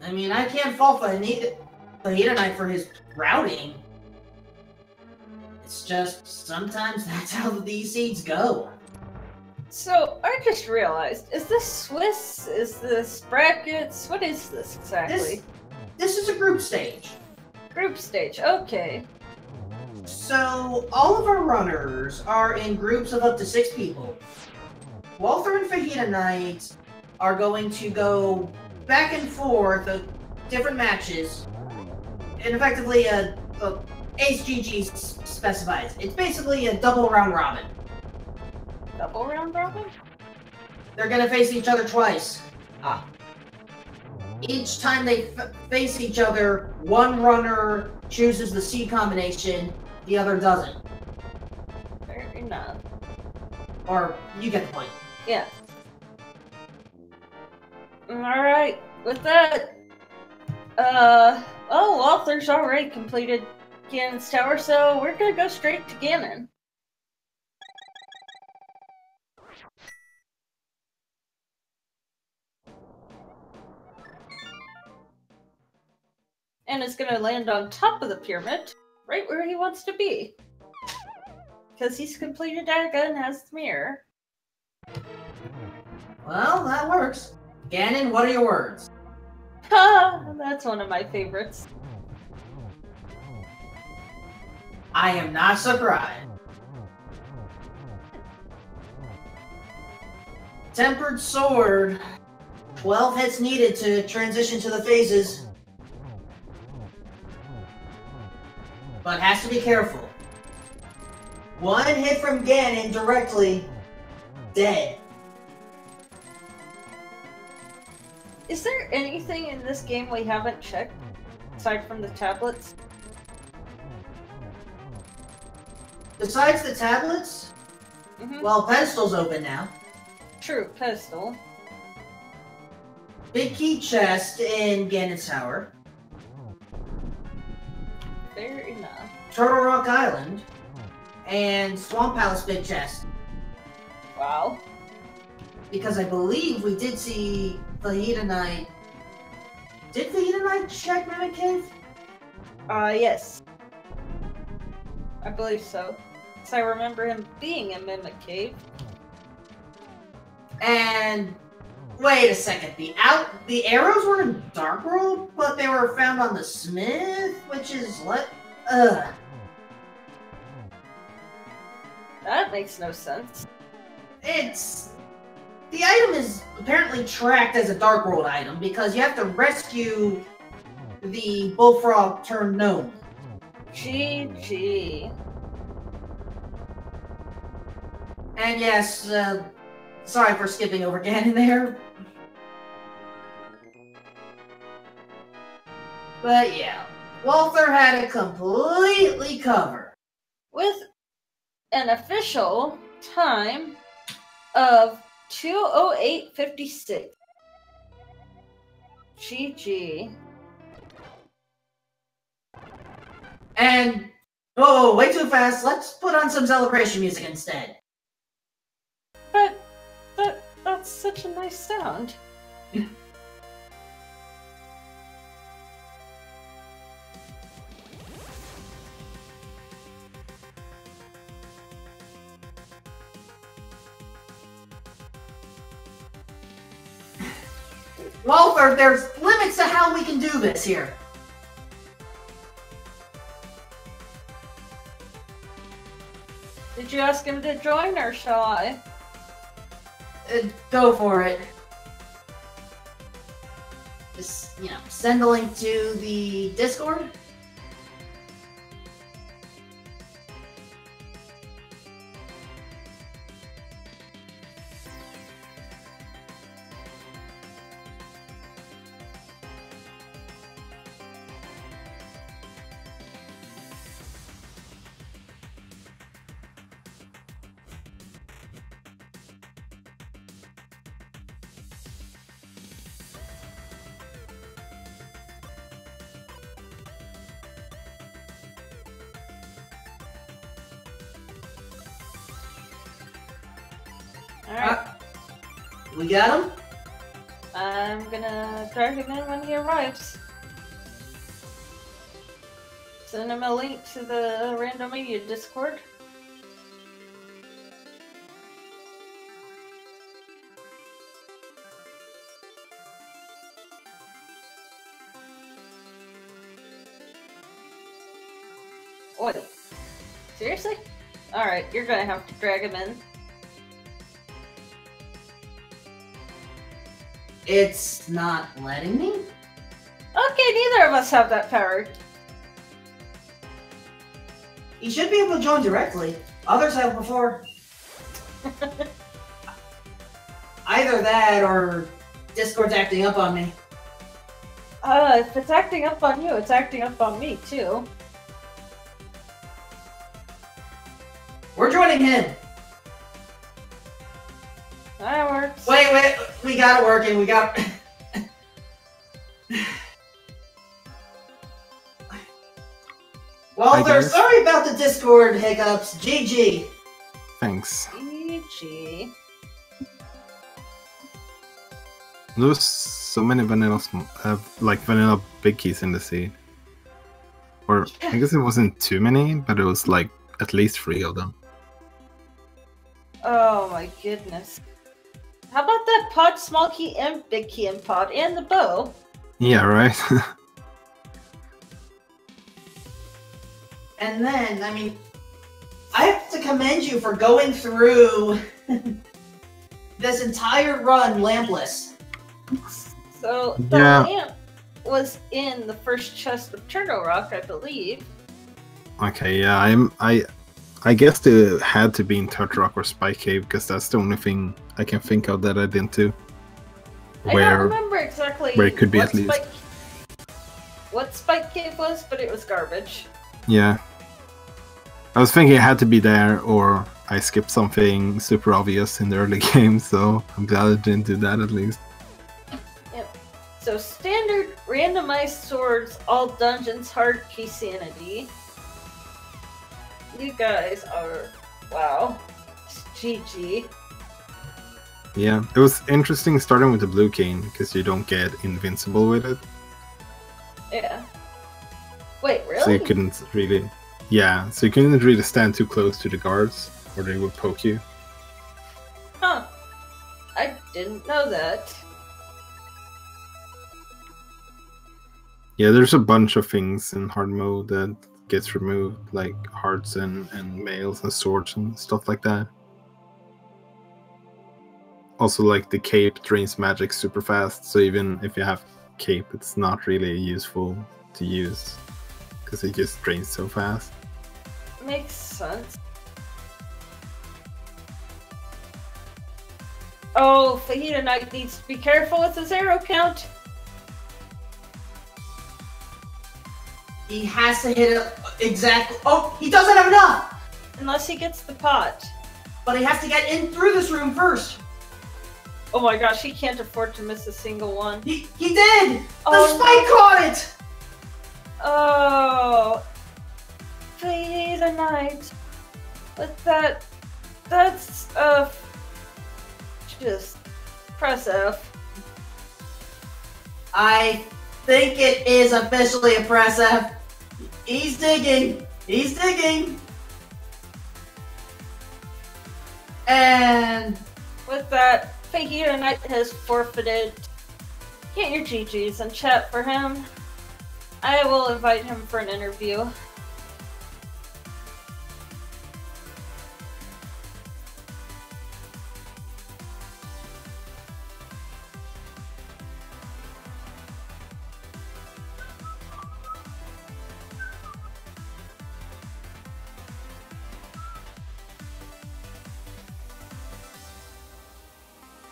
I mean, I can't fault FajitaKnight for his routing. It's just, sometimes that's how these seeds go. So, I just realized, is this Swiss? Is this brackets? What is this exactly? This is a group stage. Group stage, okay. So, all of our runners are in groups of up to 6 people. Walther and FajitaKnight are going to go back and forth of different matches. And effectively, Ace GG specifies. It's basically a double round robin. Double round robin? They're gonna face each other twice. Ah. Each time they face each other, one runner chooses the seed combination, the other doesn't. Fair enough. Or, you get the point. Yeah. Alright, with that, Walther's already completed Ganon's tower, so we're gonna go straight to Ganon. And it's gonna land on top of the pyramid, right where he wants to be. Because he's completed Daga and has the mirror. Well, that works. Ganon, what are your words? Ha! That's one of my favorites. I am not surprised. Tempered Sword. 12 hits needed to transition to the phases. But has to be careful. One hit from Ganon directly, dead. Is there anything in this game we haven't checked, aside from the tablets? Besides the tablets, well, pedestal's open now. True, pedestal. Big key chest in Ganon's tower. Fair enough. Turtle Rock Island. And Swamp Palace big chest. Wow. Because I believe we did see FajitaKnight. Did FajitaKnight check Mimic Cave? Yes. I believe so. Because I remember him being in Mimic Cave. And wait a second, the arrows were in Dark World, but they were found on the Smith, which is That makes no sense. The item is apparently tracked as a Dark World item because you have to rescue the bullfrog turned gnome. GG. And yes, sorry for skipping over Ganon there. But yeah, Walther had it completely covered. With an official time of 2:08:56. GG. And whoa, way too fast. Let's put on some celebration music instead. But that's such a nice sound. Walther, there's limits to how we can do this here. Did you ask him to join, or shall I? Go for it. Just, send a link to the Discord. Alright. We got him? I'm gonna drag him in when he arrives. Send him a link to the Random Media Discord. Wait. Seriously? Alright, you're gonna have to drag him in. It's not letting me? Okay, neither of us have that power. You should be able to join directly. Others have before. Either that or Discord's acting up on me. If it's acting up on you, it's acting up on me too. We're joining him. That works. Wait, we got it working. We got. Walther, sorry about the Discord hiccups. GG. Thanks. GG. There's so many vanilla, like vanilla big keys in the seed. Or I guess it wasn't too many, but it was like at least 3 of them. Oh my goodness. How about that pod, small key, and big key in pod, and the bow? Yeah, right? And then, I mean, I have to commend you for going through this entire run lampless. So, the lamp was in the first chest of Turtle Rock, I believe. Okay, yeah, I guess it had to be in Turtle Rock or Spike Cave, because that's the only thing I can think of that I didn't do. I don't remember exactly where it could be at least. What Spike Cave was, but it was garbage. Yeah. I was thinking it had to be there, or I skipped something super obvious in the early game, so I'm glad I didn't do that at least. Yep. So standard randomized swords, all dungeons, hard key sanity. You guys are, wow, GG. Yeah, it was interesting starting with the blue cane, because you don't get invincible with it. Yeah. Wait, really? So you couldn't really... Yeah, so you couldn't really stand too close to the guards, or they would poke you. Huh. I didn't know that. Yeah, there's a bunch of things in hard mode that gets removed, like hearts and mails and swords and stuff like that. Also, like the cape drains magic super fast, so even if you have cape, it's not really useful to use, because it just drains so fast. Makes sense. Oh, FajitaKnight needs to be careful with his arrow count. He has to hit it exactly. Oh, he doesn't have enough! Unless he gets the pot. But he has to get in through this room first. Oh my gosh, he can't afford to miss a single one. He did! Oh, the spike caught it! Oh, FajitaKnight. But that's just press F. I think it is officially a press F. He's digging. He's digging. And with that, FajitaKnight has forfeited. Get your GGs and chat for him. I will invite him for an interview.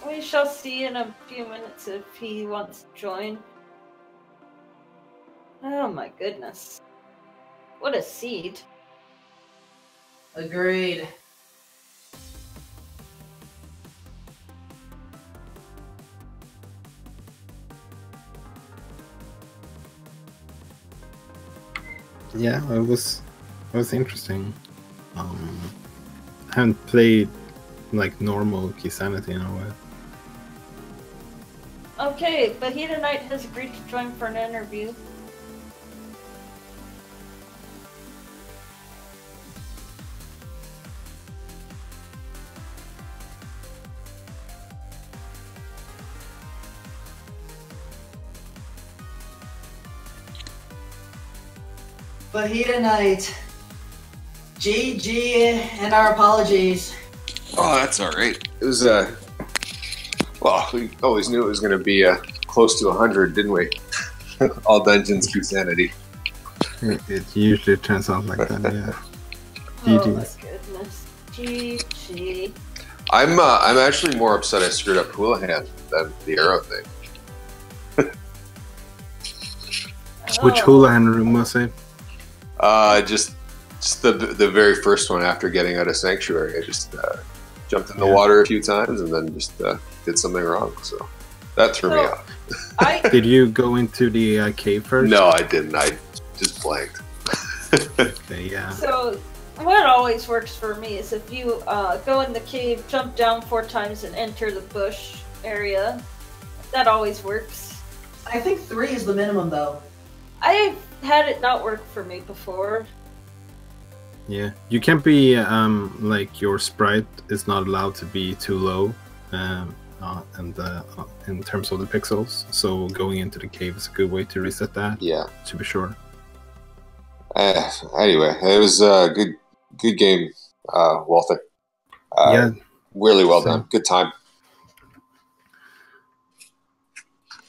We shall see in a few minutes if he wants to join. Oh my goodness. What a seed. agreed. Yeah, it was interesting. I haven't played like normal key sanity in a way. Okay, FajitaKnight has agreed to join for an interview. FajitaKnight. GG and our apologies. Oh, that's all right. It was well, we always knew it was going to be close to 100, didn't we? All dungeons key sanity. It usually turns out like that, yeah. Oh my GG's. goodness. GG. I'm actually more upset I screwed up Houlihan than the arrow thing. Which Houlihan room was it? Just the very first one after getting out of Sanctuary. I just jumped in the water a few times and then just did something wrong. So that threw me off. Did you go into the cave first? No, I didn't. I just blanked. Okay, yeah. So, what always works for me is if you go in the cave, jump down 4 times, and enter the bush area. That always works. I think 3 is the minimum, though. I've had it not work for me before. Yeah, you can't be like your sprite is not allowed to be too low, and in terms of the pixels. So going into the cave is a good way to reset that. Yeah, to be sure. Anyway, it was a good game, Walther. Yeah, really well done. Good time.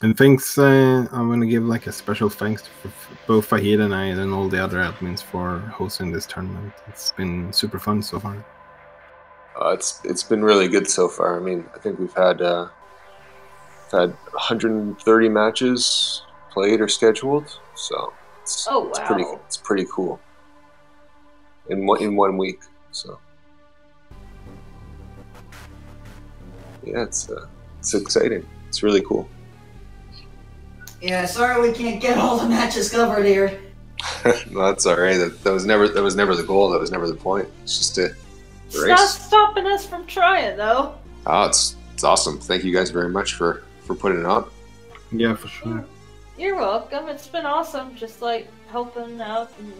And thanks, I'm going to give like a special thanks to both FajitaKnight and all the other admins for hosting this tournament. It's been super fun so far. It's been really good so far. I mean, I think we've had 130 matches played or scheduled, so it's pretty cool in 1 week. So yeah, it's exciting. It's really cool. Yeah, sorry we can't get all the matches covered here. No, that's all right. That was never the goal. That was never the point. It's just a race. It's not stopping us from trying, though. Oh, it's awesome. Thank you guys very much for putting it on. Yeah, for sure. You're welcome. It's been awesome, just like helping out and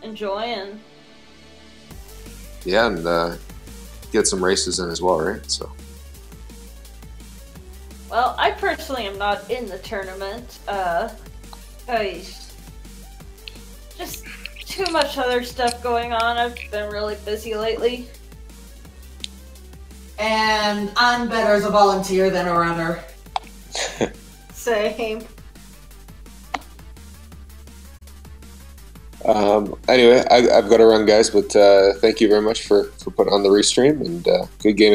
enjoying. Yeah, and get some races in as well, right? So. Well, I personally am not in the tournament. Just too much other stuff going on. I've been really busy lately. And I'm better as a volunteer than a runner. Same. Anyway, I've got to run, guys, but thank you very much for putting on the restream, and good game.